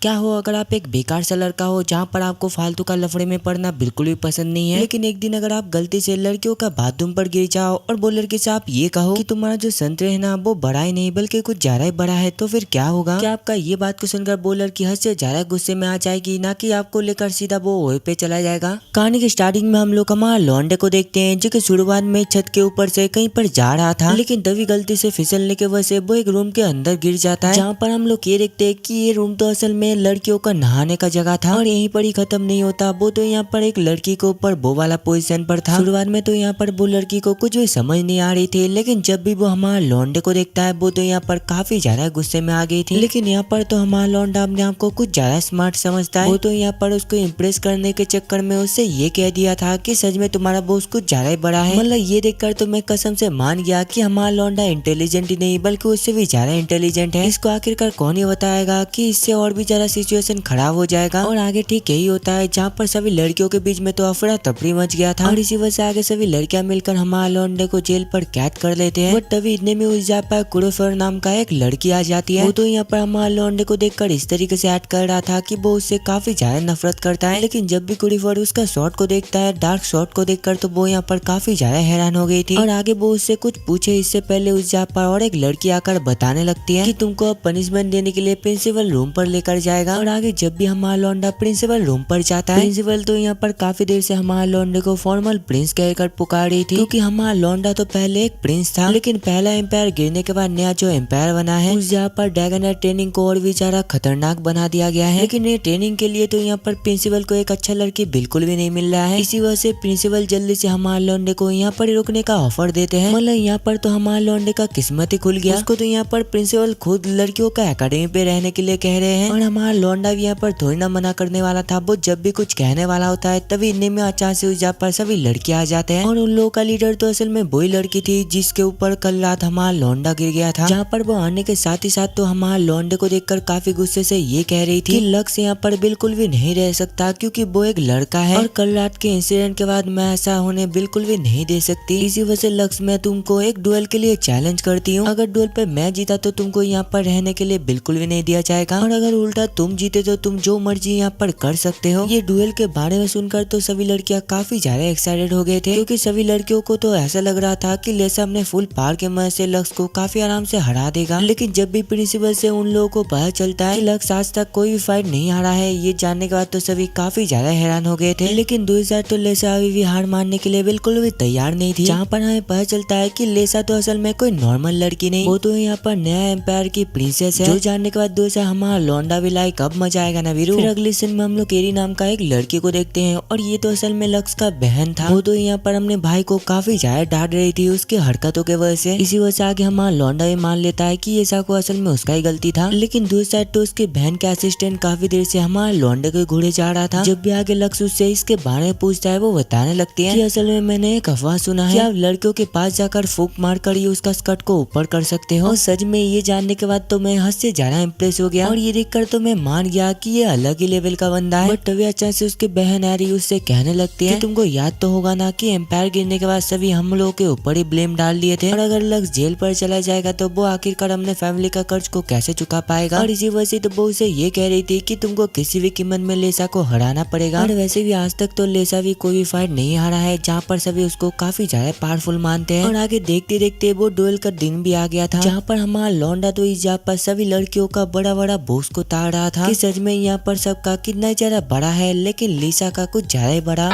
क्या हो अगर आप एक बेकार सा लड़का हो जहाँ पर आपको फालतू का लफड़े में पड़ना बिल्कुल भी पसंद नहीं है, लेकिन एक दिन अगर आप गलती से लड़कियों का बाथरूम पर गिर जाओ और वो लड़की से आप ये कहो कि तुम्हारा जो संतरे है ना वो बड़ा ही नहीं बल्कि कुछ ज्यादा ही बड़ा है, तो फिर क्या होगा? क्या आपका ये बात को सुनकर वो लड़की हद से ज्यादा गुस्से में आ जाएगी, ना कि आपको लेकर सीधा वो ओए पे चला जाएगा? कहानी की स्टार्टिंग में हम लोग हमारा लौंडे को देखते हैं जो कि शुरुआत में छत के ऊपर से कहीं पर जा रहा था, लेकिन तभी गलती से फिसलने की वजह से वो एक रूम के अंदर गिर जाता है, जहाँ पर हम लोग ये देखते हैं कि ये रूम तो असल में लड़कियों का नहाने का जगह था और यहीं पर ही खत्म नहीं होता। वो तो यहाँ पर एक लड़की के ऊपर वो वाला पोजीशन पर था। शुरुआत में तो यहाँ पर वो लड़की को कुछ भी समझ नहीं आ रही थी, लेकिन जब भी वो हमारा लौंडे को देखता है वो तो यहाँ पर काफी ज्यादा गुस्से में आ गई थी। लेकिन यहाँ पर तो हमारा लौंडा अपने आप को कुछ ज्यादा स्मार्ट समझता है। वो तो यहाँ पर उसको इम्प्रेस करने के चक्कर में उससे ये कह दिया था कि सच में तुम्हारा बॉस कुछ ज्यादा ही बड़ा है। मतलब ये देखकर तो मैं कसम से मान गया कि हमारा लौंडा इंटेलिजेंट ही नहीं बल्कि उससे भी ज्यादा इंटेलिजेंट है। इसको आखिरकार कौन ही बताएगा कि इससे और भी ज्यादा सिचुएशन खराब हो जाएगा। और आगे ठीक यही होता है जहाँ पर सभी लड़कियों के बीच में तो अफरा तफरी मच गया था और इसी वजह से आगे सभी लड़कियां मिलकर हमारा लौंडे को जेल पर कैद कर लेते हैं। बट तभी इतने में उस जहाँ पर कुरेफर नाम का एक लड़की आ जाती है। वो तो यहाँ पर हमारा लौंडे को देखकर इस तरीके से एक्ट कर रहा था कि वो उससे काफी ज्यादा नफरत करता है, लेकिन जब भी कुरेफर उसका शॉट को देखता है, डार्क शॉट को देखकर, तो वो यहाँ पर काफी ज्यादा हैरान हो गई थी। और आगे वो उससे कुछ पूछे इससे पहले उस जहाँ पर और एक लड़की आकर बताने लगती है कि तुमको अब पनिशमेंट देने के लिए प्रिंसिपल रूम पर लेकर जाएगा। और आगे जब भी हमारा लौंडा प्रिंसिपल रूम पर जाता है, प्रिंसिपल तो यहाँ पर काफी देर से हमारा लौंडे को फॉर्मल प्रिंस कहकर पुकार रही थी, क्योंकि हमारा लौंडा तो पहले एक प्रिंस था, लेकिन पहला एम्पायर गिरने के बाद नया जो एम्पायर बना है उस जहाँ पर ड्रैगन ट्रेनिंग को और भी ज्यादा खतरनाक बना दिया गया है। लेकिन ये ट्रेनिंग के लिए तो यहाँ पर प्रिंसिपल को एक अच्छा लड़की बिल्कुल भी नहीं मिल रहा है। इसी वजह से प्रिंसिपल जल्दी से हमारा लौंडे को यहाँ पर रुकने का ऑफर देते हैं। मतलब यहाँ पर तो हमारा लौंडे का किस्मत ही खुल गया। उसको तो यहाँ पर प्रिंसिपल खुद लड़कियों का एकेडमी पे रहने के लिए कह रहे हैं और हमारा लौंडा भी यहाँ पर थोड़ी ना मना करने वाला था। वो जब भी कुछ कहने वाला होता है तभी इतने में अचानक से उस जहाँ पर सभी लड़कियां आ जाते हैं और उन लोगों का लीडर तो असल में वही लड़की थी जिसके ऊपर कल रात हमारा लौंडा गिर गया था। जहाँ पर वो आने के साथ ही साथ तो हमारा लौंडे को देखकर काफी गुस्से से ये कह रही थी कि लक्ष्य यहाँ पर बिल्कुल भी नहीं रह सकता क्योंकि वो एक लड़का है और कल रात के इंसिडेंट के बाद मैं ऐसा होने बिल्कुल भी नहीं दे सकती। इसी वजह से लक्ष्य मैं तुमको एक डुएल के लिए चैलेंज करती हूँ। अगर डुएल पे मैं जीता तो तुमको यहाँ पर रहने के लिए बिल्कुल भी नहीं दिया जाएगा और अगर उल्टा तुम जीते तो तुम जो मर्जी यहाँ पर कर सकते हो। ये डुएल के बारे में सुनकर तो सभी लड़कियां काफी ज्यादा एक्साइटेड हो गए थे, क्योंकि सभी लड़कियों को तो ऐसा लग रहा था कि लेसा अपने फुल पावर के मदद से लक्ष्य को काफी आराम से हरा देगा। लेकिन जब भी प्रिंसिपल से उन लोगों को पता चलता है कि लक्ष्य आज तक कोई भी फाइट नहीं हारा है, ये जानने के बाद तो सभी काफी ज्यादा हैरान हो गए थे। लेकिन 2000 तो लेसा अभी भी हार मानने के लिए बिल्कुल भी तैयार नहीं थी। जहाँ पर हमें पता चलता है कि लेसा तो असल में कोई नॉर्मल लड़की नहीं, वो तो यहाँ पर नया एम्पायर की प्रिंसेस है। जो जानने के बाद 2000 हमारा लौंडा भी लाइक अब मजा आएगा ना वीरू। फिर अगले सीन में हम लोग केरी नाम का एक लड़की को देखते हैं और ये तो असल में लक्ष्य का बहन था। वो तो यहाँ पर अपने भाई को काफी ज्यादा डांट रही थी उसके हरकतों के वजह से। इसी वजह से आगे हमारा लौंडा भी मान लेता है कि ये साको असल में उसका ही गलती था। लेकिन दूसरी साइड तो उसके बहन के असिस्टेंट काफी देर से हमारा लौंडे के घोड़े जा रहा था। जब भी आगे लक्ष्य उससे इसके बारे में पूछता है वो बताने लगती है कि असल में मैंने एक अफवाह सुना है कि आप लड़कियों के पास जाकर फूंक मार कर ही उसका स्कर्ट को ऊपर कर सकते हो। और सच में ये जानने के बाद तो मैं हद से ज्यादा इम्प्रेस हो गया और ये देखकर तो मैं मान गया कि ये अलग ही लेवल का बंदा है। बट तभी अचानक से उसकी बहन आ रही उससे कहने लगती है कि तुमको याद तो होगा ना कि एम्पायर गिरने के बाद सभी हम लोगों के ऊपर ही ब्लेम डाल दिए थे और अगर लक्ष्य जेल पर चला जाएगा तो वो आखिरकार अपने फैमिली का कर्ज को कैसे चुका पाएगा। और इसी वजह से तो वो उसे ये कह रही थी कि तुमको किसी भी कीमत में लेसा को हराना पड़ेगा। और वैसे भी आज तक तो लेसा भी कोई भी फाइट नहीं हारा है, जहाँ पर सभी उसको काफी ज्यादा पावरफुल मानते हैं। और आगे देखते देखते वो डुएल का दिन भी आ गया था, जहाँ पर हमारा लौंडा तो इस जहाँ पर सभी लड़कियों का बड़ा बड़ा बोझ को ताड़ रहा था कि सच में यहाँ पर सबका कितना ज्यादा बड़ा है, लेकिन लिसा का कुछ ज्यादा ही बड़ा।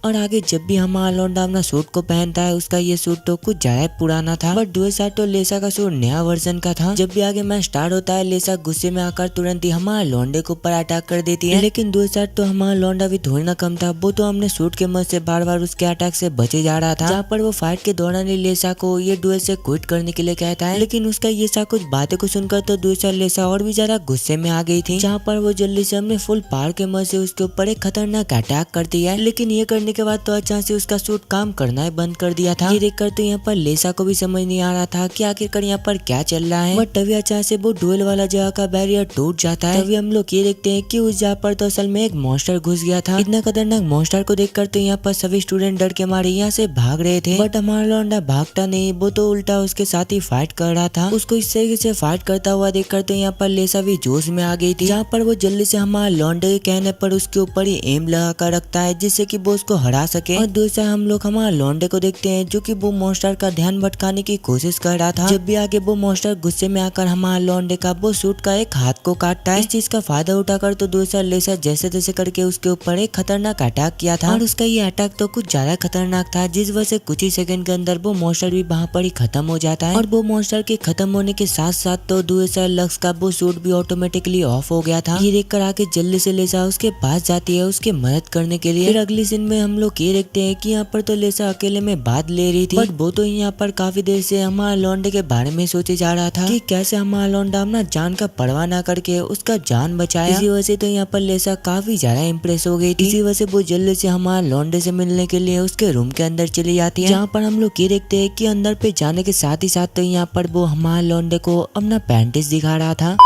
और आगे जब भी हमारा लौंडा अपना सूट को पहनता है उसका ये सूट तो कुछ ज्यादा पुराना था, बट दूसरी साइड तो लेसा का सूट नया वर्जन का था। जब भी आगे मैच स्टार्ट होता है लेसा गुस्से में आकर तुरंत ही हमारा लौंडे के ऊपर अटैक कर देती है। लेकिन दूसरी साइड तो हमारा लौंडा भी थोड़ी ना कम था, वो तो हमने सूट के मदद से बार बार उसके अटैक से बचे जा रहा था। जहाँ पर वो फाइट के दौरान ही लेसा को ये डुएल से क्विट करने के लिए कहता है, लेकिन उसका ये सा कुछ बातें को सुनकर तो दूसरा लेसा और भी ज्यादा गुस्से में आ गई थी। जहाँ पर वो जल्दी से अपने फुल पावर के मदद से उसके ऊपर एक खतरनाक अटैक करती है, लेकिन ये करने के बाद तो अचानक से उसका सूट काम करना ही बंद कर दिया था। ये देखकर तो यहाँ पर लेसा को भी समझ नहीं आ रहा था कि आखिरकार यहाँ पर क्या चल रहा है। बट तभी अचानक से वो डुएल वाला जगह का बैरियर टूट जाता है। तभी हम लोग ये देखते हैं कि उस जगह पर तो असल में एक मॉन्स्टर घुस गया था। इतना खतरनाक मॉन्स्टर को देखकर तो यहाँ पर सभी स्टूडेंट डर के मारे यहाँ से भाग रहे थे। बट हमारा लौंडा भागता नहीं, वो तो उल्टा उसके साथ ही फाइट कर रहा था। उसको इस तरीके से फाइट करता हुआ देखकर तो यहाँ पर लेसा भी जोश में आ गई थी, जहाँ पर वो जल्दी से हमारे लौंडे के कहने पर उसके ऊपर ही एम लगा कर रखता है जिससे कि वो उसको हरा सके। और दूसरा हम लोग हमारे लौंडे को देखते हैं जो कि वो मॉन्स्टर का ध्यान भटकाने की कोशिश कर रहा था। जब भी आगे वो मॉन्स्टर गुस्से में आकर हमारे लौंडे का वो सूट का एक हाथ को काटता है। इस चीज का फायदा उठाकर तो दूसरा लेसा जैसे तैसे करके उसके ऊपर एक खतरनाक अटैक किया था। और उसका ये अटैक तो कुछ ज्यादा खतरनाक था, जिस वजह से कुछ ही सेकंड के अंदर वो मॉन्स्टर भी वहाँ पर ही खत्म हो जाता है। और वो मॉन्स्टर के खत्म होने के साथ साथ तो दूसरा लक्स का वो सूट भी ऑटोमेटिकली ऑफ हो गया था। ये देखकर आके जल्दी से लेसा उसके पास जाती है उसके मदद करने के लिए। फिर अगली सीन में हम लोग ये देखते हैं कि यहाँ पर तो लेसा अकेले में बात ले रही थी, बट वो तो यहाँ पर काफी देर से हमारा लौंडे के बारे में सोचे जा रहा था कि कैसे हमारा लौंडा अपना जान का परवाह ना करके उसका जान बचाया। इसी वजह से तो यहाँ पर लेसा काफी ज्यादा इम्प्रेस हो गई थी। इसी वजह से वो जल्दी से हमारा लौंडे से मिलने के लिए उसके रूम के अंदर चली जाती है, जहाँ पर हम लोग ये देखते हैं कि अंदर पे जाने के साथ ही साथ तो यहाँ पर वो हमारा लौंडे को अपना पैंटिस दिखा रहा था।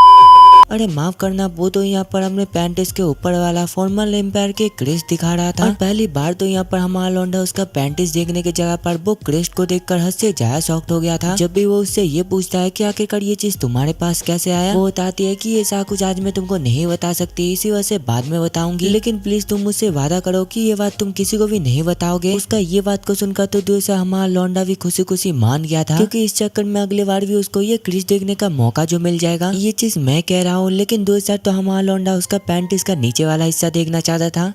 अरे माफ करना, वो तो यहाँ पर हमने पैंटिस के ऊपर वाला फॉर्मल एम्पायर के क्रिस्ट दिखा रहा था। और पहली बार तो यहाँ पर हमारा लौंडा उसका पैंटिस देखने की जगह पर वो क्रिस्ट को देखकर हद से ज्यादा शॉक्ड हो गया था। जब भी वो उससे ये पूछता है कि आखिरकार ये चीज तुम्हारे पास कैसे आया, वो बताती है कि ये सब कुछ आज मैं तुमको नहीं बता सकती, इसी वजह से बाद में बताऊंगी, लेकिन प्लीज तुम मुझसे वादा करो कि ये बात तुम किसी को भी नहीं बताओगे। उसका ये बात को सुनकर तो दूसरा हमारा लौंडा भी खुशी खुशी मान गया था, क्योंकि इस चक्कर में अगले बार भी उसको ये क्रिस्ट देखने का मौका जो मिल जाएगा। ये चीज मैं कह रहा हूँ, लेकिन दूसरा तो हमारा लौंडा उसका पैंटिस का नीचे वाला हिस्सा देखना चाहता था।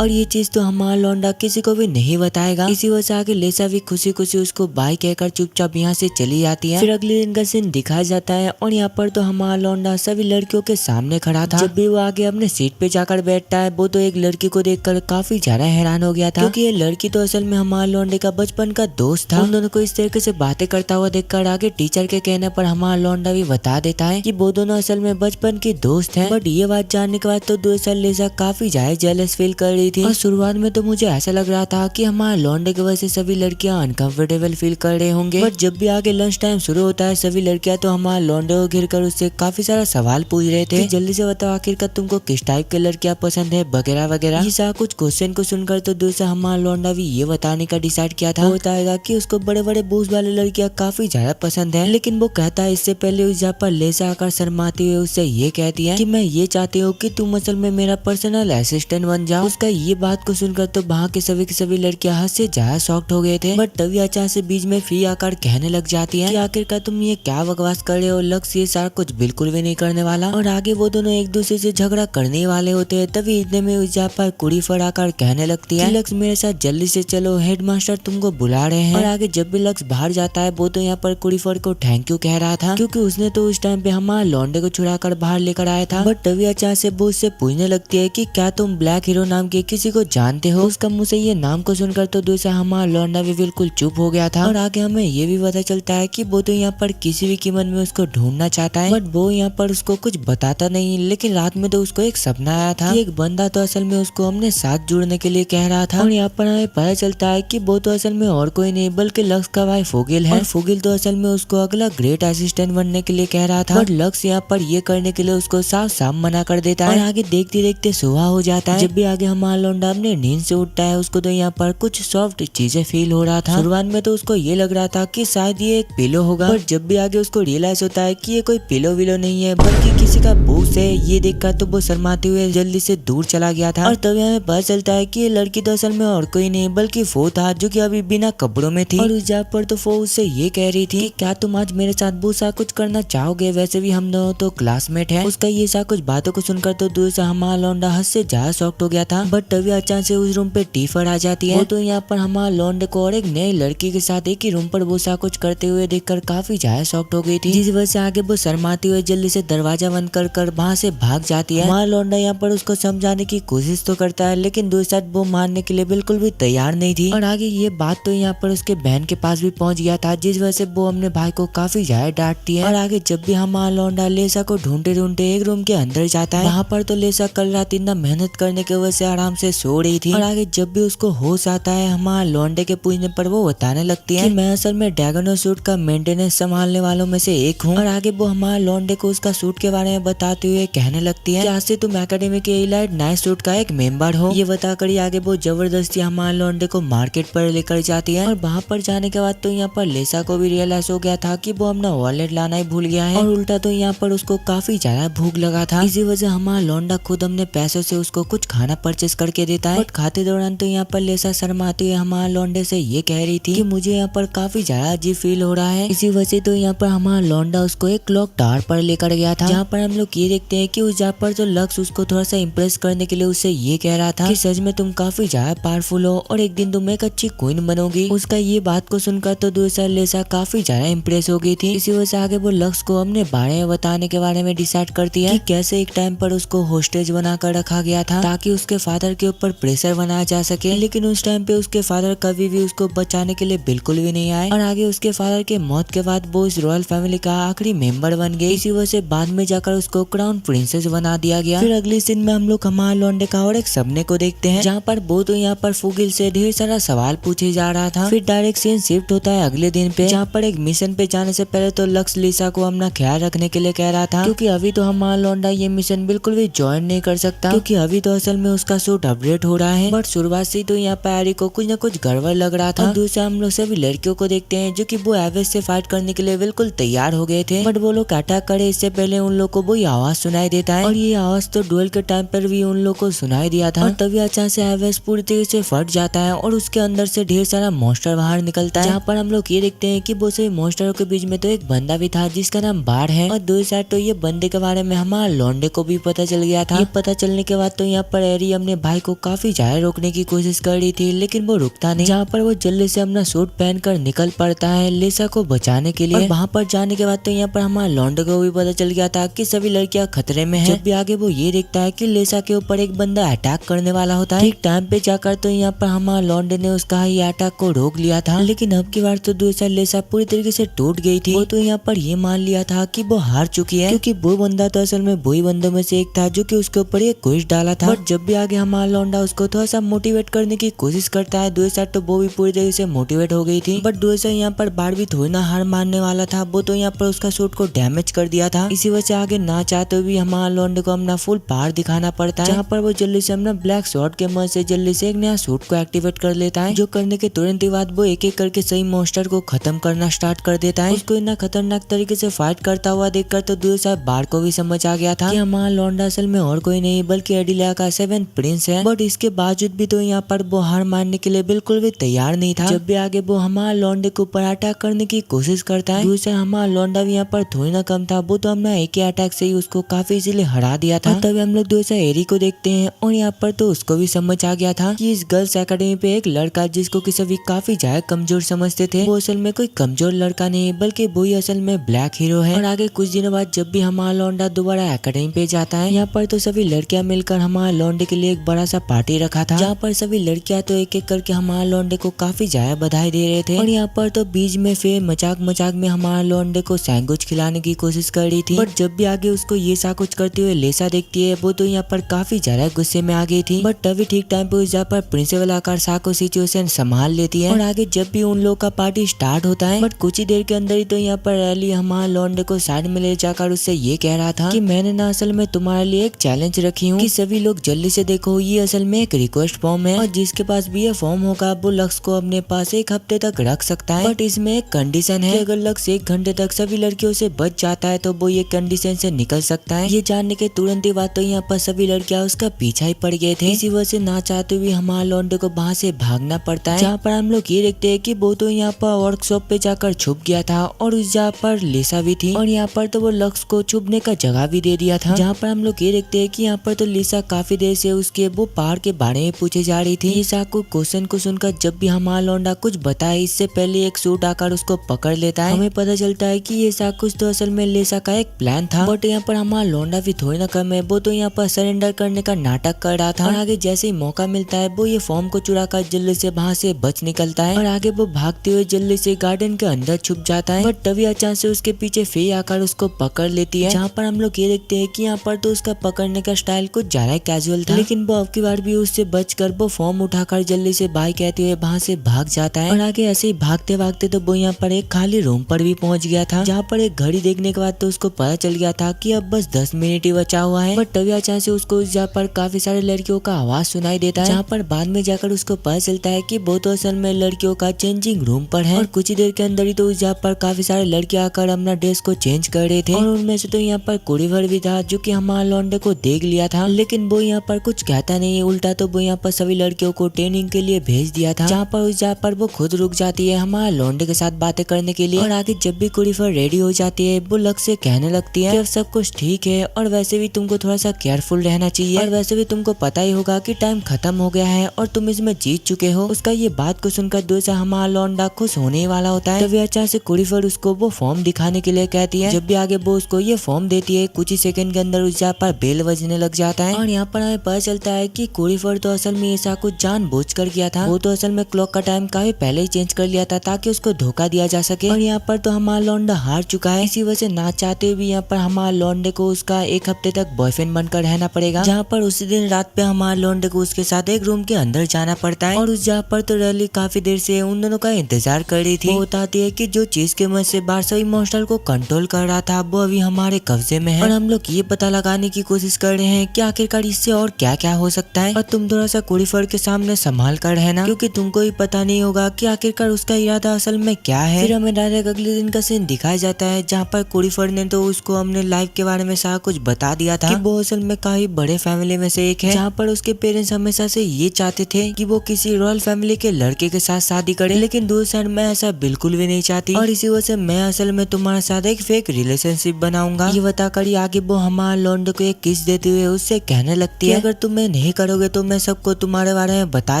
और ये चीज तो हमारा लौंडा किसी को भी नहीं बताएगा। इसी वजह से आगे लेसा भी खुशी खुशी उसको बाय कहकर चुपचाप यहाँ से चली जाती है। फिर अगले दिन का सीन दिखाया जाता है और यहाँ पर तो हमारा लौंडा सभी लड़कियों के सामने खड़ा था। जब भी वो आगे अपने सीट पे जाकर बैठता है, वो तो एक लड़की को देखकर काफी ज्यादा हैरान हो गया था, क्योंकि ये लड़की तो असल में हमारा लौंडे का बचपन का दोस्त था। उन दोनों को इस तरीके से बातें करता हुआ देखकर आगे टीचर के कहने पर हमारा लौंडा भी बता देता है कि वो दोनों असल में बचपन के दोस्त हैं। बट ये बात जानने के बाद तो दूसरा लेसा काफी ज्यादा जेलस फील कर रही थी। और शुरुआत में तो मुझे ऐसा लग रहा था कि हमारे लौंडे की वजह से सभी लड़कियां अनकंफर्टेबल फील कर रहे होंगे। बट जब भी आगे लंच टाइम शुरू होता है, सभी लड़कियां तो हमारे लौंडे को घिर कर उससे काफी सारा सवाल पूछ रहे थे कि जल्दी से बताओ आखिरकार तुमको किस टाइप के लड़कियां पसंद है वगैरह वगैरह। ये सारा कुछ क्वेश्चन को सुनकर तो दूसरा हमारा लौंडा भी ये बताने का डिसाइड किया था, वो बताएगा कि उसको बड़े बड़े बूझ वाले लड़कियां काफी ज्यादा पसंद है। लेकिन वो कहता है इससे पहले उस जगह पर लेसा आकर शर्माते हुए उससे ये कहती है कि मैं ये चाहती हूँ कि तुम असल में मेरा पर्सनल असिस्टेंट बन जाओ। उसका ये बात को सुनकर तो वहाँ के सभी लड़कियां हद से ज्यादा शॉक्ड हो गए थे। बट तभी अचानक से बीच में फी आकर कहने लग जाती है कि आखिरकार तुम ये क्या बकवास कर रहे हो, लक्ष्य ये सारा कुछ बिल्कुल भी नहीं करने वाला। और आगे वो दोनों एक दूसरे से झगड़ा करने वाले होते हैं, तभी इतने में उस जगह पर कुड़ी फड़ाकर कहने लगती है लक्ष्य मेरे साथ जल्दी से चलो, हेडमास्टर तुमको बुला रहे हैं। और आगे जब भी लक्ष्य बाहर जाता है, वो तो यहाँ पर कुड़ी फड़ को थैंक यू कह रहा था, क्योंकि उसने तो उस टाइम पे हमारे लौंडे को छुड़ा कर बाहर लेकर आया था। बट तभी अचानक से वो उससे पूछने लगती है कि क्या तुम ब्लैक हीरो नाम के किसी को जानते हो। उसका मुँह से ये नाम को सुनकर तो दूसरा हमारा लौंडा भी बिल्कुल चुप हो गया था। और आगे हमें ये भी पता चलता है कि वो तो यहाँ पर किसी भी कीमत में उसको ढूंढना चाहता है, बट वो यहाँ पर उसको कुछ बताता नहीं। लेकिन रात में तो उसको एक सपना आया था कि एक बंदा तो असल में उसको अपने साथ जुड़ने के लिए कह रहा था। और यहाँ पर हमें पता चलता है कि वो तो असल में और कोई नहीं बल्कि लक्ष्य का भाई फुगिल है। और फुगिल तो असल में उसको अगला ग्रेट असिस्टेंट बनने के लिए कह रहा था, बट लक्ष्य यहाँ पर ये करने के लिए उसको साफ साफ मना कर देता है। और आगे देखते देखते सुबह हो जाता है। जब भी आगे हमारा लौंडा अपने नींद से उठता है, उसको तो यहाँ पर कुछ सॉफ्ट चीजें फील हो रहा था। शुरुआत में तो उसको ये लग रहा था कि शायद ये एक पिलो होगा, पर जब भी आगे उसको रियलाइज होता है कि ये कोई पिलो विलो नहीं है बल्कि किसी का बूस है, ये देखकर तो वो शर्माते हुए जल्दी से दूर चला गया था। और तभी हमें पता चलता है कि ये लड़की तो असल में और कोई नहीं बल्कि फो था, जो कि अभी बिना कपड़ों में थी। और उस जगह पर तो फो उससे ये कह रही थी कि क्या तुम आज मेरे साथ बूसा कुछ करना चाहोगे, वैसे भी हम दोनों तो क्लासमेट है। उसका ये सा कुछ बातों को सुनकर तो दूर से हमारा लौंडा हद से ज्यादा शॉक्ड हो गया था। बट तभी अचानक से उस रूम पे टीफर आ जाती है। वो तो यहाँ पर हमारा लौंडे को और एक नई लड़की के साथ एक ही रूम पर वो सा कुछ करते हुए देखकर काफी ज्यादा शॉक्ड हो गई थी, जिस वजह से आगे वो शर्माते हुए जल्दी से दरवाजा बंद कर वहाँ से भाग जाती है। हमारा लौंडा यहाँ पर उसको समझाने की कोशिश तो करता है, लेकिन दूसरी साइड वो मानने के लिए बिल्कुल भी तैयार नहीं थी। और आगे ये बात तो यहाँ पर उसके बहन के पास भी पहुँच गया था, जिस वजह से वो अपने भाई को काफी ज्यादा डांटती है। और आगे जब भी हमारा लौंडा लेसा को ढूंढते ढूंढते एक रूम के अंदर जाता है, वहाँ पर तो लेसा कल रात इतना मेहनत करने की वजह से आराम आराम से सो रही थी। और आगे जब भी उसको होश आता है हमारा लौंडे के पूछने पर वो बताने लगती है कि मैं असल में ड्रैगन सूट का मेंटेनेंस संभालने वालों में से एक हूँ। और आगे वो हमारा लौंडे को उसका सूट के बारे में बताते हुए कहने लगती है कि आज से तुम एकेडमी के एलाइट नाइट सूट का एक मेंबर हो। ये बताकर ही आगे वो जबरदस्ती हमारे लौंडे को मार्केट पर लेकर जाती है। और वहाँ पर जाने के बाद तो यहाँ पर लेसा को भी रियलाइज हो गया था कि वो अपना वॉलेट लाना ही भूल गया है। और उल्टा तो यहाँ पर उसको काफी ज्यादा भूख लगा था। इसी वजह हमारा लौंडा खुद अपने पैसों से उसको कुछ खाना परचेस करके देता है। बट खाते दौरान तो यहाँ पर लेसा शर्माती हुई हमारा लौंडे से ये कह रही थी कि मुझे यहाँ पर काफी ज्यादा अजीब फील हो रहा है। इसी वजह तो यहाँ पर हमारा लौंडा उसको एक क्लॉक टावर पर लेकर गया था, जहाँ पर हम लोग ये देखते हैं कि उस जहाँ पर जो लक्ष्य उसको थोड़ा सा इम्प्रेस करने के लिए उससे ये कह रहा था कि सच में तुम काफी ज्यादा पावरफुल हो और एक दिन तुम एक अच्छी क्वीन बनोगी। उसका ये बात को सुनकर तो दूसरा लेसा काफी ज्यादा इम्प्रेस हो गई थी। इसी वजह से आगे वो लक्ष्य को अपने बारे में बताने के बारे में डिसाइड करती है कि कैसे एक टाइम पर उसको होस्टेज बनाकर रखा गया था ताकि उसके फादर के ऊपर प्रेशर बनाया जा सके। लेकिन उस टाइम पे उसके फादर कभी भी उसको बचाने के लिए बिल्कुल भी नहीं आए। और आगे उसके फादर के मौत के बाद वो इस रॉयल फैमिली का आखिरी मेंबर बन गए। इसी वजह से बाद में जाकर उसको क्राउन प्रिंसेस बना दिया गया। फिर अगली सीन में हम लोग हमारे लौंडे का और एक सपने को देखते हैं, जहाँ पर वो तो यहाँ पर फुगिल से ढेर सारा सवाल पूछे जा रहा था। फिर डायरेक्ट सीन शिफ्ट होता है अगले दिन पे, जहाँ पर एक मिशन पे जाने से पहले तो लक्ष्य लिसा को अपना ख्याल रखने के लिए कह रहा था, क्योंकि अभी तो हमारा लौंडा ये मिशन बिल्कुल भी ज्वाइन नहीं कर सकता, क्योंकि अभी तो असल में उसका सूट अपडेट हो रहा है। बट शुरुआत से तो यहाँ पर हैरी को कुछ न कुछ गड़बड़ लग रहा था। और दूसरा हम लोग सभी लड़कियों को देखते हैं जो कि वो एवेज से फाइट करने के लिए बिल्कुल तैयार हो गए थे। बट वो लोग अटैक करे इससे पहले उन लोग को वो आवाज सुनाई देता है। और ये आवाज तो डुएल के टाइम पर भी उन लोग को सुनाई दिया था। और तभी अचानक से एवेज पूरी तरीके से फट जाता है और उसके अंदर से ढेर सारा मॉन्स्टर बाहर निकलता है, जहाँ पर हम लोग ये देखते हैं कि वो सभी मॉन्स्टरों के बीच में तो एक बंदा भी था जिसका नाम बार है। और दूसरी साइड तो ये बंदे के बारे में हमारा लौंडे को भी पता चल गया था। ये पता चलने के बाद तो यहाँ पर हैरी अपने भाई को काफी ज्यादा रोकने की कोशिश कर रही थी, लेकिन वो रुकता नहीं, जहाँ पर वो जल्दी से अपना सूट पहनकर निकल पड़ता है लेसा को बचाने के लिए। और वहाँ पर जाने के बाद तो यहाँ पर हमारा लौंडे को भी पता चल गया था कि सभी लड़कियां खतरे में हैं। जब भी आगे वो ये देखता है कि लेसा के ऊपर एक बंदा अटैक करने वाला होता है, ठीक टाइम पे जाकर तो यहाँ पर हमारा लौंडे ने उसका ये अटैक को रोक लिया था। लेकिन अब की बार तो दूसरा लेसा पूरी तरीके से टूट गई थी। वो तो यहाँ पर ये मान लिया था कि वो हार चुकी है, क्योंकि वो बंदा तो असल में वही बंदों में से एक था जो कि उसके ऊपर एक क्विज डाला था। बट जब भी आगे हमारा लौंडा उसको थोड़ा सा मोटिवेट करने की कोशिश करता है, दूसरा तो वो भी पूरी तरीके से मोटिवेट हो गई थी। बट दूसरा यहाँ पर बार भी थोड़ी ना हार मानने वाला था। वो तो यहाँ पर उसका सूट को डैमेज कर दिया था। इसी वजह से आगे ना चाहते हुए भी हमारा लौंडे को अपना फुल पावर दिखाना पड़ता है, जहाँ पर वो जल्दी से अपना ब्लैक शॉर्ट के मदद से जल्दी से एक नया सूट को एक्टिवेट कर लेता है, जो करने के तुरंत ही बाद वो एक एक करके सही मॉन्स्टर को खत्म करना स्टार्ट कर देता है। उसको इतना खतरनाक तरीके से फाइट करता हुआ देखकर तो दूर साहब बार को भी समझ आ गया था कि हमारा लौंडा असल में और कोई नहीं बल्कि एडिलिया का 7th प्रिंस है। बट इसके बावजूद भी तो यहाँ पर वो हार मानने के लिए बिल्कुल भी तैयार नहीं था। जब भी आगे वो हमारा लौंडे को ऊपर अटैक करने की कोशिश करता है, दूसरा हमारा लौंडा भी यहाँ पर थोड़ी ना कम था। वो तो हमने एक ही अटैक से ही उसको काफी इजीली हरा दिया था। तभी हम लोग दूसरा एरी को देखते हैं और यहाँ पर तो उसको भी समझ आ गया था कि इस गर्ल्स एकेडमी पे एक लड़का जिसको कि सभी काफी ज्यादा कमजोर समझते थे, वो असल में कोई कमजोर लड़का नहीं बल्कि वही असल में ब्लैक हीरो है। और आगे कुछ दिनों बाद जब भी हमारा लौंडा दोबारा एकेडमी पे जाता है, यहाँ पर तो सभी लड़कियां मिलकर हमारा लौंडे के लिए एक बड़ा सा पार्टी रखा था, जहाँ पर सभी लड़कियां तो एक एक करके हमारा लौंडे को काफी ज्यादा बधाई दे रहे थे। और यहाँ पर तो बीच में फिर मजाक मजाक में हमारा लौंडे को सैंडविच खिलाने की कोशिश कर रही थी। बट जब भी आगे उसको ये सा कुछ करते हुए लेसा देखती है, वो तो यहाँ पर काफी ज्यादा गुस्से में आ गई थी। बट तभी ठीक टाइम पे उस जहाँ पर प्रिंसिपल आकर साको सिचुएशन संभाल लेती है। और आगे जब भी उन लोग का पार्टी स्टार्ट होता है, बट कुछ ही देर के अंदर ही तो यहाँ पर रैली हमारा लौंडे को साइड में ले जाकर उससे ये कह रहा था कि मैंने ना असल में तुम्हारे लिए एक चैलेंज रखी हूँ कि सभी लोग जल्दी से देखो, ये असल में एक रिक्वेस्ट फॉर्म है और जिसके पास भी ये फॉर्म होगा वो लक्ष्य को अपने पास 1 हफ्ते तक रख सकता है। बट इसमें एक कंडीशन है कि अगर लक्ष्य 1 घंटे तक सभी लड़कियों से बच जाता है तो वो ये कंडीशन से निकल सकता है। ये जानने के तुरंत ही बाद तो यहाँ पर सभी लड़कियां उसका पीछा ही पड़ गए थे। इसी वजह से ना चाहते हुए हमारा लौंडे को वहाँ से भागना पड़ता है, जहाँ पर हम लोग ये देखते हैं कि वो तो यहाँ पर वर्कशॉप पे जाकर छुप गया था और उस जहाँ पर लेसा भी थी और यहाँ पर तो वो लक्ष्य को छुपने का जगह भी दे दिया था। जहाँ पर हम लोग ये देखते हैं कि यहाँ पर तो लिसा काफी देर से उसके वो पहाड़ के बारे में पूछे जा रही थी। लिसा को क्वेश्चन को सुनकर जब भी हमारा लौंडा कुछ बताए इससे पहले एक सूट आकर उसको पकड़ लेता है। हमें पता चलता है कि ये सब कुछ तो असल में लेसा का एक प्लान था। बट यहाँ पर हमारा लौंडा भी थोड़ी ना कम है, वो तो यहाँ पर सरेंडर करने का नाटक कर रहा था। और आगे जैसे ही मौका मिलता है वो ये फॉर्म को चुरा कर जल्दी से वहाँ से बच निकलता है और आगे वो भागते हुए जल्दी से गार्डन के अंदर छुप जाता है। बट तभी अचानक से उसके पीछे फे आकर उसको पकड़ लेती है, जहाँ पर हम लोग ये देखते हैं कि यहाँ पर तो उसका पकड़ने का स्टाइल कुछ ज्यादा कैजुअल था, लेकिन वो अब की बार भी उससे बचकर वो फॉर्म उठाकर जल्दी से बाय कहते हुए वहाँ से भाग जाता है। और आगे ऐसे ही भागते भागते तो वो यहाँ पर एक खाली रूम पर भी पहुंच गया था, जहाँ पर एक घड़ी देखने के बाद तो उसको पता चल गया था कि अब बस 10 मिनट ही बचा हुआ है। बट तभी अचानक से उसको जहाँ पर काफी सारे लड़कियों का आवाज सुनाई देता है, जहाँ पर बाद में जाकर उसको पता चलता है कि वो तो असल में लड़कियों का चेंजिंग रूम पर है। और कुछ ही देर के अंदर ही तो जहाँ पर काफी सारे लड़के आकर अपना ड्रेस को चेंज कर रहे थे, और उनमें से तो यहाँ पर कुरीवर भी था जो कि हमारे लौंडे को देख लिया था, लेकिन वो यहाँ पर कुछ कहता नहीं, उल्टा तो वो यहाँ पर सभी लड़कियों को ट्रेनिंग के लिए भेज दिया था, जहाँ पर वो खुद रुक जाती है हमारे लौंडे के साथ बातें करने के लिए। और आगे जब भी कुरीवर रेडी हो जाती है वो लक्ष्य से कहने लगती है कि अब सब कुछ ठीक है और वैसे भी तुमको थोड़ा सा केयरफुल रहना चाहिए, और वैसे भी तुमको पता ही होगा कि टाइम खत्म हो गया है और तुम इसमें जीत चुके हो। उसका ये बात को सुनकर दूसरा हमारा लौंडा खुश होने वाला होता है। तभी अचानक से कुरीवर उसको वो फॉर्म दिखाने के लिए कहती है। जब भी आगे वो उसको ये फॉर्म देती है, कुछ ही सेकंड के अंदर उस जहाँ पर बेल बजने लग जाता है, और यहाँ पर हमें पता चलता है कि कुरीवर तो असल में ऐसा कुछ जानबूझकर किया था। वो तो असल में क्लॉक का टाइम काफी पहले ही चेंज कर लिया था ताकि उसको धोखा दिया जा सके। और यहाँ पर तो हमारा लौंडा हार चुका है, इसी वजह से ना चाहते हुए भी यहाँ पर हमारे लौंडे को उसका एक हफ्ते तक बॉयफ्रेंड बनकर रहना पड़ेगा, जहाँ पर उसी दिन रात पे हमारे लौंडे को उसके साथ एक रूम के अंदर जाना पड़ता है। और उस जहाँ पर तो रैली काफी देर से उन दोनों का इंतजार कर रही थी। वो बताती है कि जो चीज के मदद से बाहर सभी मॉन्स्टर को कंट्रोल कर रहा था वो अभी हमारे कब्जे में है, और हम लोग ये पता लगाने की कोशिश कर रहे हैं कि आखिरकार इससे और क्या क्या हो सकता है। और तुम थोड़ा सा कुरीफर के सामने संभाल कर रहना, क्योंकि तुमको ही पता नहीं होगा कि आखिरकार उसका इरादा असल में क्या है। फिर हमें डायरेक्ट अगले दिन का सीन दिखाया जाता है, जहाँ पर कुरीफर ने तो उसको अपने लाइफ के बारे में सारा कुछ बता दिया था कि वो असल में काफी बड़े फैमिली में से एक है, जहाँ पर उसके पेरेंट्स हमेशा से ये चाहते थे कि वो किसी रॉयल फैमिली के लड़के के साथ शादी करे, लेकिन दूसरी साइड मैं ऐसा बिल्कुल भी नहीं चाहती, और इसी वजह से मैं असल में तुम्हारे साथ एक फेक रिलेशनशिप बनाऊंगा। ये बताकर ही आगे वो हमारे लौंडे को एक किस देते हुए उससे कहने लगती है, अगर तुम नहीं करोगे तो मैं सबको तुम्हारे बारे में बता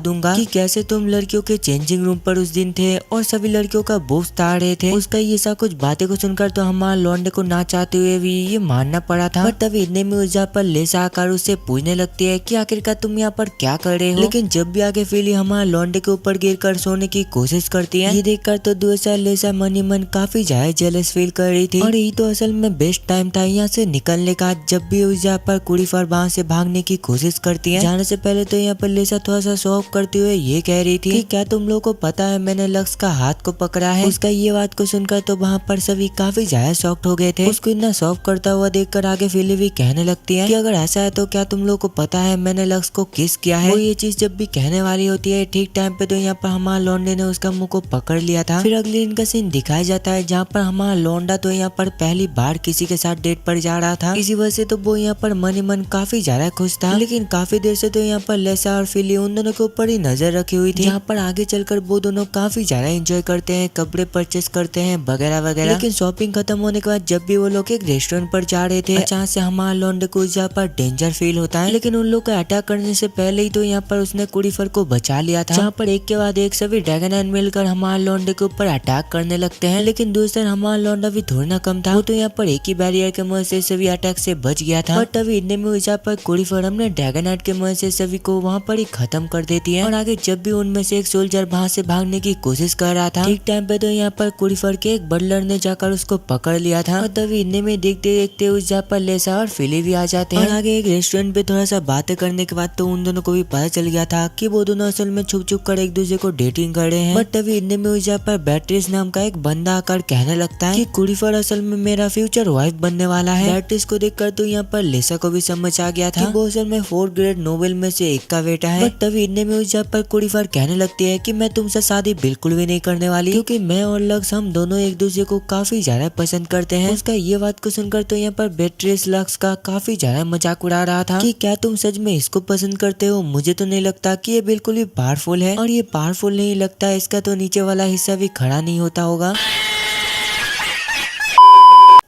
दूंगा कि कैसे तुम लड़कियों के चेंजिंग रूम पर उस दिन थे और सभी लड़कियों का बोझ ताड़ रहे थे। उसका ये सब कुछ बातें को सुनकर तो हमारे लौंडे को ना चाहते हुए भी ये मानना पड़ा था। बट तभी इतने में उस पर लेसा आकर उससे पूछने लगती है कि आखिरकार तुम यहाँ पर क्या कर रहे हो। लेकिन जब भी आगे फिली हमारे लौंडे के ऊपर गिर कर सोने की कोशिश करती है, ये देखकर तो दूसरा लेसा मन ही मन काफी ज्यादा जेलस फील कर रही थी। और यही तो असल में बेस्ट टाइम था यहाँ से निकलने का, जब भी उस पर कुरीफर वहाँ से भागने की कोशिश करती है। जाने से पहले तो यहाँ पर लेसा थोड़ा सा शॉक करते हुए ये कह रही थी कि क्या तुम लोगों को पता है मैंने लक्ष्य का हाथ को पकड़ा है। उसका ये बात को सुनकर तो वहाँ पर सभी काफी ज्यादा शॉक्ड हो गए थे। उसको इतना शॉक करता हुआ देखकर आगे फिली भी कहने लगती है कि अगर ऐसा है तो क्या तुम लोगों को पता है मैंने लक्ष्य को किस किया है। वो ये चीज जब भी कहने वाली होती है, ठीक टाइम पे तो यहाँ पर हमारा लौंडे ने उसका मुंह को पकड़ लिया था। फिर अगले दिन का सीन दिखाया जाता है, जहाँ पर हमारा लौंडा तो यहाँ पर पहली बार किसी के साथ डेट पर जा रहा था। इसी वजह से तो वो यहाँ पर मन ही मन काफी ज्यादा खुश था, लेकिन काफी देर से तो यहाँ पर लेसा और फिली उन दोनों के ऊपर ही नजर रखी हुई थी, जहाँ पर आगे चलकर वो दोनों काफी ज्यादा एंजॉय करते हैं, कपड़े परचेस करते हैं वगैरह वगैरह। लेकिन शॉपिंग खत्म होने के बाद जब भी वो लोग एक रेस्टोरेंट पर जा रहे थे, अचानक से हमारा लौंडे को जहाँ पर डेंजर फील होता है, लेकिन उन लोग को अटैक करने से पहले ही तो यहाँ पर उसने कुरीफर को बचा लिया था, जहाँ पर एक के बाद एक सभी ड्रैगन मिलकर हमारे लौंडे के ऊपर अटैक करने लगते हैं। लेकिन दूसरा हमारा लौंडा भी थोड़ा ना कम था, वो तो यहाँ पर एक ही बैरियर के मदद से सभी अटैक से बच गया था। और तभी इतने में जहाँ पर कुरीफर हमने ड्रैगन के मदद से सभी को वहाँ पर ही खत्म कर देती है। और आगे जब भी उनमें से एक सोल्जर वहाँ से भागने की कोशिश कर रहा था, ठीक टाइम पे तो यहाँ पर कुरीफर के एक बटलर ने जाकर उसको पकड़ लिया था। और तभी इतने में देखते देखते उस जहाँ पर लेसा और फिली भी आ जाते हैं। और आगे एक रेस्टोरेंट पे थोड़ा सा बातें करने के बाद तो उन दोनों को भी पता चल गया था कि वो दोनों असल में छुप छुप कर एक दूसरे को डेटिंग कर रहे हैं। बट तभी इतने में उस जहाँ पर बैट्रिस नाम का एक बंदा आकर कहने लगता है कि कुरीफर असल में मेरा फ्यूचर वाइफ बनने वाला है। बैट्रिस को देखकर तो यहाँ पर लेसा को भी समझ आ गया था कि वो असल में 4th ग्रेड नोबेल में से एक का बेटा है। बट तभी इतने में उस जहाँ पर कुरीफर कहने लगती है कि मैं तुमसे शादी बिल्कुल भी नहीं करने वाली, क्योंकि मैं और लक्ष्य हम दोनों एक दूसरे को काफी ज्यादा पसंद करते हैं। उसका ये बात को सुनकर तो यहाँ पर बैट्रिस लक्ष्य का काफी ज्यादा मजाक उड़ा रहा था कि क्या तुम सच में इसको पसंद करते हो, मुझे तो नहीं लगता कि ये बिल्कुल भी पावरफुल है, और ये पावरफुल नहीं लगता, इसका तो नीचे वाला हिस्सा भी खड़ा नहीं होता होगा।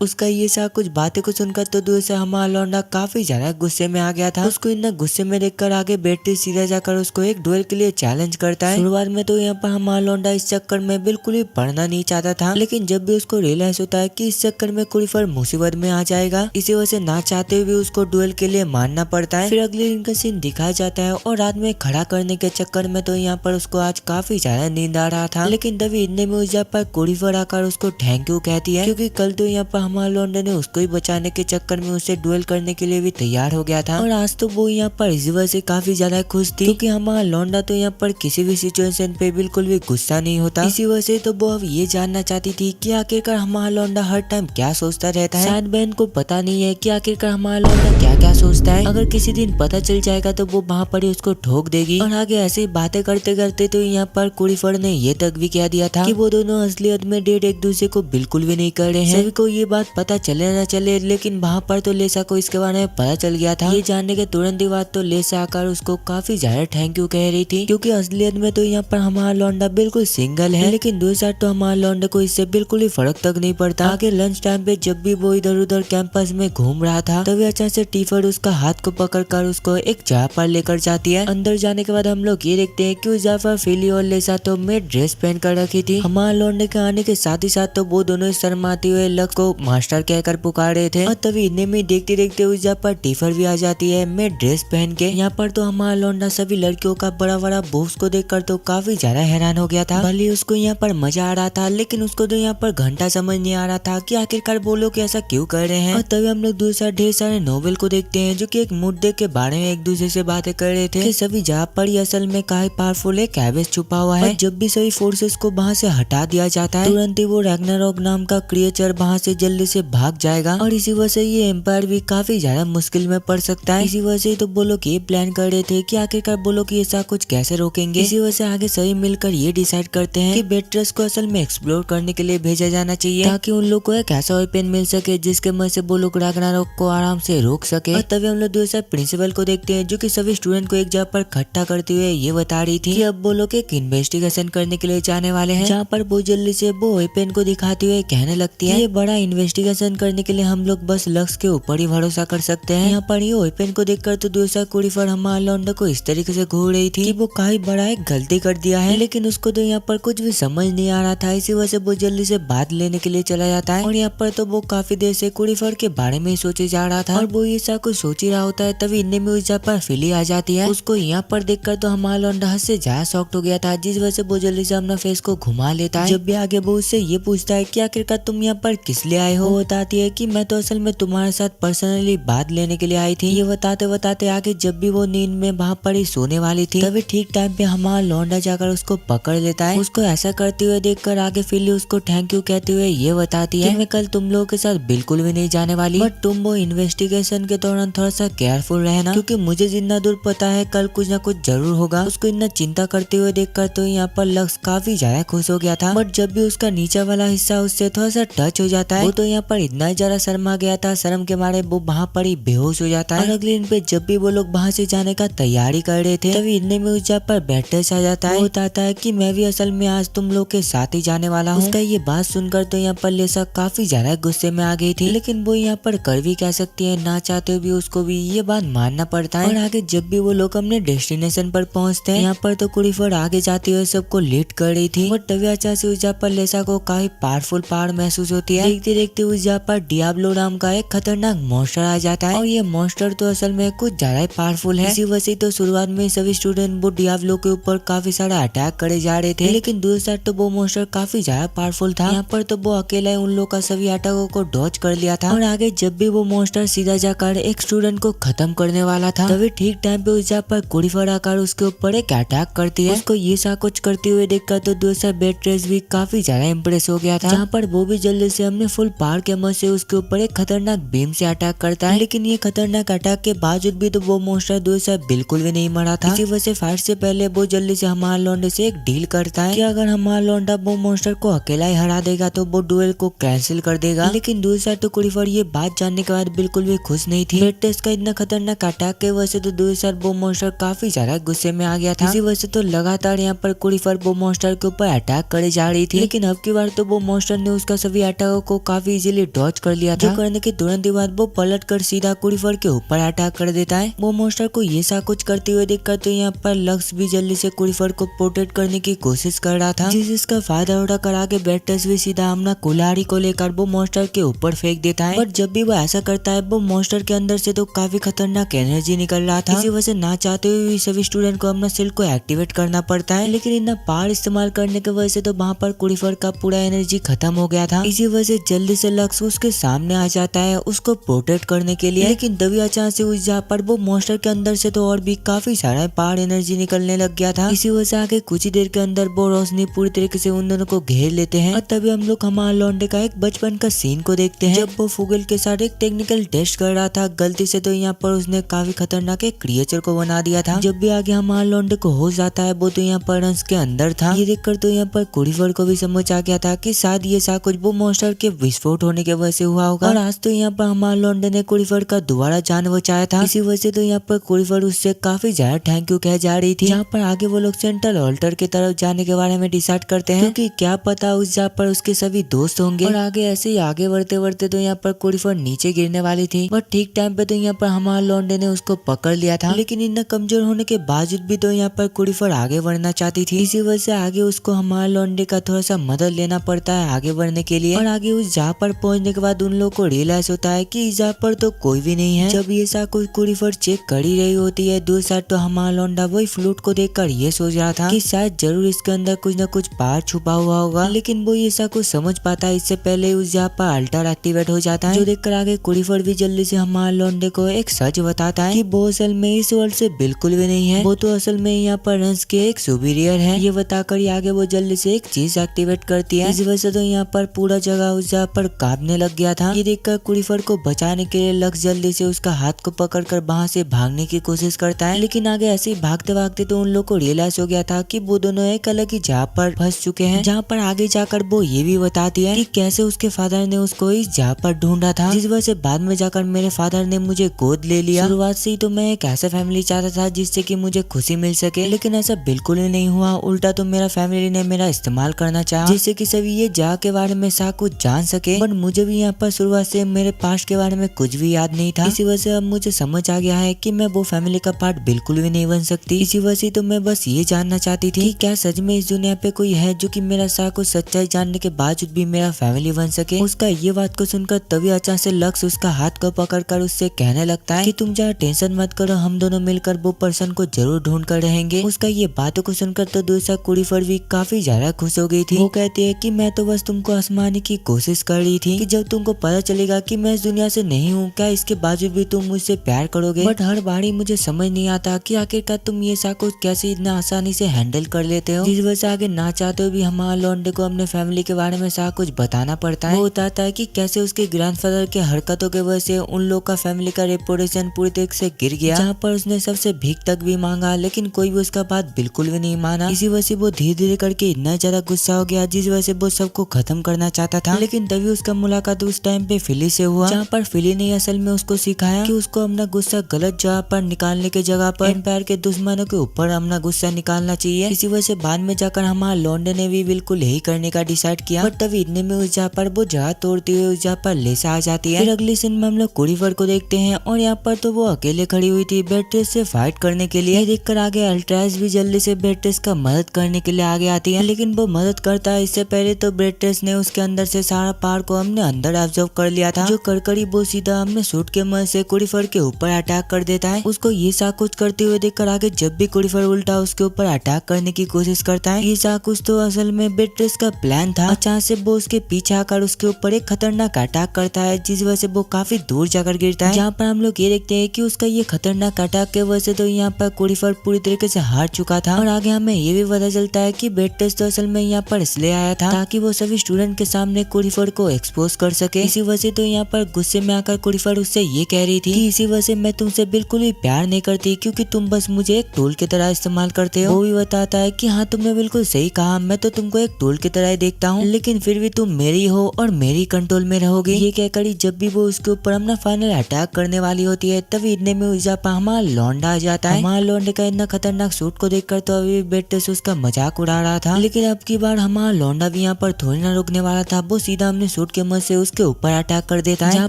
उसका ये सा कुछ बातें को सुनकर तो दूर से हमारा लौंडा काफी ज्यादा गुस्से में आ गया था। उसको इतना गुस्से में देखकर आगे बैटरी सीधा जाकर उसको एक डुएल के लिए चैलेंज करता है। शुरुआत में तो यहाँ पर हमारा लौंडा इस चक्कर में बिल्कुल भी पढ़ना नहीं चाहता था, लेकिन जब भी उसको रियलाइज होता है कि इस चक्कर में कुरीफर मुसीबत में आ जाएगा, इसी वजह से ना चाहते हुए उसको डुएल के लिए मानना पड़ता है। फिर अगले दिन का सीन दिखाया जाता है और रात में खड़ा करने के चक्कर में तो यहाँ पर उसको आज काफी ज्यादा नींद आ रहा था। लेकिन तभी इतने में उस पर कुरीफर आकर उसको थैंक यू कहती है, क्योंकि कल तो यहाँ पर हमारा लौंडा ने उसको ही बचाने के चक्कर में उससे डुएल करने के लिए भी तैयार हो गया था। और आज तो वो यहाँ पर इस वजह से काफी ज्यादा खुश थी क्योंकि हमारा लौंडा तो यहाँ पर किसी भी सिचुएशन पे बिल्कुल भी गुस्सा नहीं होता। इसी वजह से तो वो अब ये जानना चाहती थी कि आखिरकार हमारा लौंडा हर टाइम क्या सोचता रहता है। शायद बहन को पता नहीं है कि आखिरकार हमारा लौंडा क्या क्या सोचता है। अगर किसी दिन पता चल जाएगा तो वो वहाँ पर ही उसको ठोक देगी। और आगे ऐसे ही बातें करते करते तो यहाँ पर कुड़ीफर ने ये तक भी कह दिया था कि वो दोनों असलियत में डेट एक दूसरे को बिल्कुल भी नहीं कर रहे हैं। सभी को ये बात पता चले ना चले, लेकिन वहाँ पर तो लेसा को इसके बारे में पता चल गया था। ये जानने के तुरंत ही बाद तो लेसा आकर उसको काफी ज्यादा थैंक यू कह रही थी क्योंकि असलियत में तो यहाँ पर हमारा लौंडा बिल्कुल सिंगल है। लेकिन दूसरा तो हमारा लौंडे को इससे बिल्कुल ही फर्क तक नहीं पड़ता। आगे लंच टाइम पे जब भी वो इधर उधर कैंपस में घूम रहा था तभी अचानक से टीफर उसका हाथ को पकड़कर उसको एक जगह पर लेकर जाती है। अंदर जाने के बाद हम लोग ये देखते हैं कि उस जगह पर फिली और लेसा तो में ड्रेस पहन कर रखी थी। हमारा लौंडे के आने के साथ ही साथ तो वो दोनों शर्माते हुए लक्ष्य को मास्टर कहकर पुकार रहे थे। और तभी इन्हें में देखते देखते उस जगह पर टीफर भी आ जाती है में ड्रेस पहन के। यहाँ पर तो हमारा लौंडा सभी लड़कियों का बड़ा बड़ा बोब्स को देखकर तो काफी ज्यादा हैरान हो गया था। भले उसको यहाँ पर मजा आ रहा था लेकिन उसको तो यहाँ पर घंटा समझ नहीं आ रहा था कि आखिरकार वो लोग ऐसा क्यों कर रहे हैं। और तभी हम लोग दूसरा ढेर सारे नोवेल को देखते हैं जो कि एक मुद्दे के बारे में एक दूसरे से बातें कर रहे थे कि सभी जहाँ पर ही असल में काफी पावरफुल एक कैबेज छुपा हुआ है। जब भी सभी फोर्सेस को वहाँ से हटा दिया जाता है तुरंत ही वो रैग्नारोक नाम का क्रिएचर वहाँ से जल्दी से भाग जाएगा और इसी वजह से ये एम्पायर भी काफी ज्यादा मुश्किल में पड़ सकता है। इसी वजह से तो वो लोग ये प्लान कर रहे थे कि आखिरकार वो लोग ऐसा कुछ कैसे रोकेंगे। इसी वजह से आगे सभी मिलकर ये डिसाइड करते हैं कि बेट्रेस को असल में एक्सप्लोर करने के लिए भेजा जाना चाहिए ताकि उन लोग को एक ऐसा वेपन मिल सके जिसके मदद से वो लोग रैग्नारोक को आराम से रोक सके। और तभी हम लोग दूसरा प्रिंसिपल को देखते हैं जो कि सभी स्टूडेंट को एक जगह पर इकट्ठा करते हुए ये बता रही थी कि अब वो लोग एक इन्वेस्टिगेशन करने के लिए जाने वाले हैं जहाँ पर वो जल्दी से वो वेपन को दिखाते हुए कहने लगती है ये बड़ा इन्वेस्टिगेशन करने के लिए हम लोग बस लक्ष्य के ऊपर ही भरोसा कर सकते हैं। यहाँ पर ये वेपन को देखकर तो दूसरा कुड़ीफर हमारा लौंडा को इस तरीके से घूर रही थी कि वो काफी बड़ा एक गलती कर दिया है लेकिन उसको तो यहाँ पर कुछ भी समझ नहीं आ रहा था। इसी वजह से वो जल्दी से बात लेने के लिए चला जाता है और यहाँ पर तो वो काफी देर से कुड़ीफर के बारे में ही सोचे जा रहा था और वो ये सब कुछ सोच ही रहा होता है। तभी इनने में उस जगह पर फिली आ जाती है। उसको यहाँ पर देखकर तो हमारा लौंडा हद से ज्यादा शॉक्ड हो गया था जिस वजह से वो जल्दी से अपना फेस को घुमा लेता है। जब भी आगे वो उससे ये पूछता है कि आखिरकार तुम यहाँ पर किस लिए आए हो, वो बताती है कि मैं तो असल में तुम्हारे साथ पर्सनली बात लेने के लिए आई थी। ये बताते बताते आगे जब भी वो नींद में वहाँ पर ही सोने वाली थी तभी ठीक टाइम पे हमारा लौंडा जाकर उसको पकड़ लेता है। उसको ऐसा करते हुए देखकर आगे फिली उसको थैंक यू कहते हुए ये बताती है कि मैं कल तुम लोगों के साथ बिल्कुल भी नहीं जाने वाली, बट तुम वो इन्वेस्टिगेशन के दौरान थोड़ा सा केयरफुल रहना क्योंकि मुझे जितना दूर पता है कल कुछ ना कुछ जरूर होगा। उसको इतना चिंता करते हुए देखकर तो यहाँ पर लक्ष्य काफी ज्यादा खुश हो गया था, बट जब भी उसका नीचे वाला हिस्सा उससे थोड़ा सा टच हो जाता है वो तो यहाँ पर इतना ज्यादा शर्मा गया था, शर्म के मारे वो वहाँ पर ही बेहोश हो जाता है। और अगले दिन पे जब भी वो लोग वहाँ से जाने का तैयारी कर रहे थे तभी इतने में उस जगह पर बेट्रेस आ जाता है। वो बताता है कि मैं भी असल में आज तुम लोग के साथ ही जाने वाला हूँ। उसका ये बात सुनकर तो यहाँ पर लेसा काफी ज्यादा गुस्से में आ गई थी लेकिन वो यहाँ पर कर भी कह सकती है, ना चाहते हुए भी उसको भी ये बात मानना पड़ता है। और आगे जब भी वो लोग अपने डेस्टिनेशन पर पहुँचते हैं यहाँ पर तो कुड़ीफर आगे जाते हुए सबको लीड कर रही थी। बट तभी अचानक से उस जगह पर लेसा को काफी पावरफुल पावर महसूस होती है। देखते देखते उस जगह पर डियाब्लो नाम का एक खतरनाक मॉन्स्टर आ जाता है और ये मॉन्स्टर तो असल में कुछ ज्यादा ही पावरफुल है। इसी वजह से तो शुरुआत में सभी स्टूडेंट वो डियाब्लो के ऊपर काफी सारा अटैक करे जा रहे थे लेकिन दूसरी साइड तो वो मॉन्स्टर काफी ज्यादा पावरफुल था। यहाँ पर तो वो अकेला उन लोग का सभी अटैकों को डॉज कर लिया था। और आगे जब भी वो मॉन्स्टर सीधा जाकर एक स्टूडेंट को खत्म करने वाला था तभी ठीक टाइम पे उस जगह पर कुड़ीफर आकर उसके ऊपर एक अटैक करती है। उसको ये सा कुछ करते हुए देखकर तो दूसरा बेट्रेस भी काफी ज्यादा इम्प्रेस हो गया था जहाँ पर वो भी जल्दी से अपने फुल पावर के मदद से उसके ऊपर एक खतरनाक बीम से अटैक करता है। लेकिन ये खतरनाक अटैक के बावजूद भी तो वो मॉन्स्टर दूसरा बिल्कुल भी नहीं मरा था। इसी वजह से फाइट से पहले वो जल्दी से हमारा लौंडे से एक डील करता है कि अगर हमारा लौंडा वो मॉन्स्टर को अकेला ही हरा देगा तो वो डुएल को कैंसिल कर देगा। लेकिन दूसरा तो कुड़ीफर ये बात जानने के बाद बिल्कुल भी खुश नहीं थी। बेट्रेस का इतना खतरनाक अटैक के वजह से तो दूसरा वो मॉन्स्टर काफी ज्यादा गुस्से में आ गया था। इसी वजह से तो लगातार यहाँ पर कुड़ीफर वो मॉन्स्टर के ऊपर अटैक करे जा रही थी लेकिन अब की बार तो वो मॉन्स्टर ने उसका सभी अटैकों को काफी इजीली डॉज कर लिया था। जो करने के तुरंत ही बाद वो पलट कर सीधा कुड़ीफर के ऊपर अटैक कर देता है। वो मॉन्स्टर को ये सा कुछ करते हुए देखकर तो यहाँ पर लक्ष्य भी जल्दी से कुड़ीफर को प्रोटेक्ट करने की कोशिश कर रहा था जिसका फायदा उठाकर आगे बेट्रेस भी सीधा अपना कुल्हाड़ी को लेकर वो मॉन्स्टर के ऊपर फेंक देता है। बट जब भी वो ऐसा करता है वो मॉन्स्टर के अंदर से तो काफी खतरनाक एनर्जी निकल रहा था। इसी वजह से ना चाहते हुए सभी स्टूडेंट को अपना सेल को एक्टिवेट करना पड़ता है लेकिन इतना पावर इस्तेमाल करने की वजह से तो वहाँ पर कुड़ीफर का पूरा एनर्जी खत्म हो गया था। इसी वजह से जल्दी से लक्ष्य उसके सामने आ जाता है उसको प्रोटेक्ट करने के लिए। लेकिन तभी अचानक से उस जहाँ पर वो मॉन्स्टर के अंदर से तो और भी काफी सारा पावर एनर्जी निकलने लग गया था। इसी वजह से आगे कुछ ही देर के अंदर वो रोशनी पूरी तरीके से उन दोनों को घेर लेते हैं। और तभी हम लोग हमारे लौंडे का एक बचपन का सीन को देखते हैं, जब वो फुगल के साथ एक टेक्निकल टेस्ट कर रहा था। गलती से तो यहाँ पर उसने काफी खतरनाक एक क्रिएचर को बना दिया था। जब भी आगे हमारे लौंडे को होश आता है वो तो यहाँ पर अंश के अंदर था। ये देखकर तो यहाँ पर कुरीफर को भी समझ आ गया था कि शायद ये सा कुछ वो मॉन्स्टर के विस्फोट होने के वजह से हुआ होगा। और आज तो यहाँ पर हमारे लौंडे ने कुरीफर का दोबारा जान बचाया था। इसी वजह से तो यहाँ पर कुरीफर उससे काफी ज्यादा थैंक यू कह जा रही थी। यहाँ पर आगे वो लोग सेंट्रल ऑल्टर की तरफ जाने के बारे में डिसाइड करते हैं, क्योंकि क्या पता उस जहाँ पर उसके सभी दोस्त होंगे। और आगे ऐसे ही आगे बढ़ते बढ़ते तो यहाँ पर कुरीफर नीचे गिरने वाली थी, बट ठीक टाइम पे तो यहाँ पर हमारे लौंडे ने उसको पकड़ लिया था। लेकिन इतना कमजोर होने के बावजूद भी तो यहाँ पर कुरीफर आगे बढ़ना चाहती थी। इसी वजह से आगे उसको हमारे लौंडे का थोड़ा सा मदद लेना पड़ता है आगे बढ़ने के लिए। और आगे उस जहाँ पर पहुंचने के बाद उन लोगों को रियलाइज होता है कि इस जहाँ पर तो कोई भी नहीं है। जब ये सा कुछ कुरीफर चेक कर ही रही होती है, दूसरी साइड तो हमारा लौंडा वही फ्लूट को देखकर ये सोच रहा था कि शायद जरूर इसके अंदर कुछ न कुछ पावर छुपा हुआ होगा। लेकिन वो ये सा कुछ समझ पाता है इससे पहले उस जहाँ पर अल्टर एक्टिवेट हो जाता है, जो देखकर आगे कुरीफर भी जल्दी से हमारे लौंडे को एक सच बताता है कि वो असल में इस वर्ल्ड से बिल्कुल भी नहीं है, वो तो असल में यहाँ पर रंस के एक सुपीरियर है। ये बताकर ही आगे वो जल्दी से एक चीज एक्टिवेट करती है। इस वजह से तो यहाँ पर पूरा जगह उस जगह पर कांपने लग गया था। ये देखकर कुरीफर को बचाने के लिए लक्ष्य जल्दी से उसका हाथ को पकड़कर वहां से भागने की कोशिश करता है। लेकिन आगे ऐसे ही भागते भागते तो उन लोग को रियलाइज हो गया था कि वो दोनों एक अलग ही जगह पर फंस चुके हैं, जहाँ पर आगे जाकर वो ये भी बताती है कि कैसे उसके फादर ने उसको इस जगह पर ढूंढा था, जिस वजह से बाद में जाकर मेरे फादर ने मुझे गोद ले लिया। शुरुआत से ही तो मैं एक ऐसा फैमिली चाहता था जिससे कि मुझे खुशी मिल सके, लेकिन ऐसा बिल्कुल ही नहीं हुआ। उल्टा तो मेरा फैमिली ने मेरा इस्तेमाल करना चाहा, जिससे कि सभी ये जगह के बारे में सा कुछ जान सके। बट मुझे भी यहाँ पर शुरुआत से मेरे पास्ट के बारे में कुछ भी याद नहीं था। इसी वजह से अब मुझे समझ आ गया है कि मैं वो फैमिली का पार्ट बिल्कुल भी नहीं बन सकती। इसी वजह से तो मैं बस ये जानना चाहती थी कि क्या सच में इस दुनिया पे कोई है जो कि मेरा सा कुछ सच्चाई जानने के बावजूद भी मेरा फैमिली बन सके। उसका ये बात को सुनकर तभी अचानक से लक्ष्य उसका हाथ को पकड़कर उससे कहने लगता है कि तुम जरा टेंशन मत करो, हम दोनों मिलकर वो पर्सन को जरूर ढूंढ कर रहेंगे। उसका ये बातों को सुनकर तो दूसरा कुरीफर भी काफी ज्यादा खुश हो गई थी। वो कहती है कि मैं तो बस तुमको आजमाने की कोशिश कर रही थी कि जब तुमको पता चलेगा कि मैं इस दुनिया से नहीं हूँ, क्या इसके बावजूद भी तुम मुझसे प्यार करोगे। बट हर बारी मुझे समझ नहीं आता कि आखिरकार तुम ये सा कुछ कैसे इतना आसानी से हैंडल कर लेते हो, जिस वजह से आगे ना चाहते हो भी हमारे लौंडे को अपने फैमिली के बारे में सा कुछ बताना पड़ता है। वो बताता है कि कैसे उसके ग्रैंडफादर के हरकतों के वजह से उन लोग का फैमिली का रेपुटेशन पूरी तरीके से गिर गया, जहाँ पर उसने सबसे भीख तक भी मांगा लेकिन कोई भी उसका बात बिल्कुल भी नहीं माना। इसी वजह से वो धीरे धीरे करके इतना ज्यादा गुस्सा हो गया, जिस वजह से वो सबको खत्म करना चाहता था। लेकिन तभी उसका मुलाकात उस टाइम पे फिली से हुआ, जहाँ पर फिली ने असल में उसको सिखाया कि उसको अपना गुस्सा गलत जगह पर निकालने के जगह पर एम्पायर के दुश्मनों के ऊपर अपना गुस्सा निकालना चाहिए। इसी वजह से बाद में जाकर हमारे लौंडे ने भी बिल्कुल यही करने का डिसाइड किया। बट तभी इतने में उस जगह पर वो जगह तोड़ती हुई उस जगह पर लेसा आ जाती है। फिर अगली सीन में हम लोग कुरीफर को देखते हैं और यहाँ पर तो वो अकेले खड़ी हुई थी बेट्रेस से फाइट करने के लिए। देखकर आगे अल्ट्रास भी जल्दी से बेट्रेस का मदद करने के लिए आगे आती है, लेकिन वो मदद करता है इससे पहले तो बेट्रेस ने उसके अंदर से सारा पावर को हमने अंदर ऑब्जर्व कर लिया था, जो करकरी वो सीधा हमने सूट के मदद से कुरीफर के ऊपर अटैक कर देता है। उसको ये सा कुछ करते हुए देखकर आगे जब भी कुरीफर उल्टा उसके ऊपर अटैक करने की कोशिश करता है, ये सा कुछ तो असल में बेट्रेस का प्लान था। अचानक से वो उसके पीछे आकर उसके ऊपर एक खतरनाक अटैक करता है, जिस वजह से वो काफी दूर जाकर गिरता है। जहाँ पर हम लोग ये देखते हैं कि उसका ये खतरनाक अटैक के वजह से तो यहाँ पर कुरीफर पूरी तरीके से हार चुका था। और आगे हमें ये भी पता चलता है कि बेट्रेस तो असल में यहाँ पर इसलिए आया था ताकि वो सभी स्टूडेंट के सामने कुरीफर को एक्सपोज कर सके। इसी वजह से तो यहाँ पर गुस्से में आकर कुरीफर उससे ये कह रही थी कि इसी वजह से मैं तुमसे बिल्कुल भी प्यार नहीं करती, क्योंकि तुम बस मुझे एक टूल की तरह इस्तेमाल करते हो। वो भी बताता है कि हाँ तुमने बिल्कुल सही कहा, मैं तो तुमको एक टूल की तरह ही देखता हूँ, लेकिन फिर भी तुम मेरी हो और मेरी कंट्रोल में रहोगे। ये कहकर ही जब भी वो उसके ऊपर अपना फाइनल अटैक करने वाली होती है, तभी इतने में उस जगह हमारा लौंडा आ जाता है। हमारा लौंडे का इतना खतरनाक सूट को देखकर तो अभी बेट्रेस उसका मजाक उड़ा रहा था, लेकिन अब की बार हमारा लौंडा भी यहाँ पर थोड़ी ना रुकने वाला था। वो सीधा हमने सूट के मदद से उसके ऊपर अटैक कर देता है, जहाँ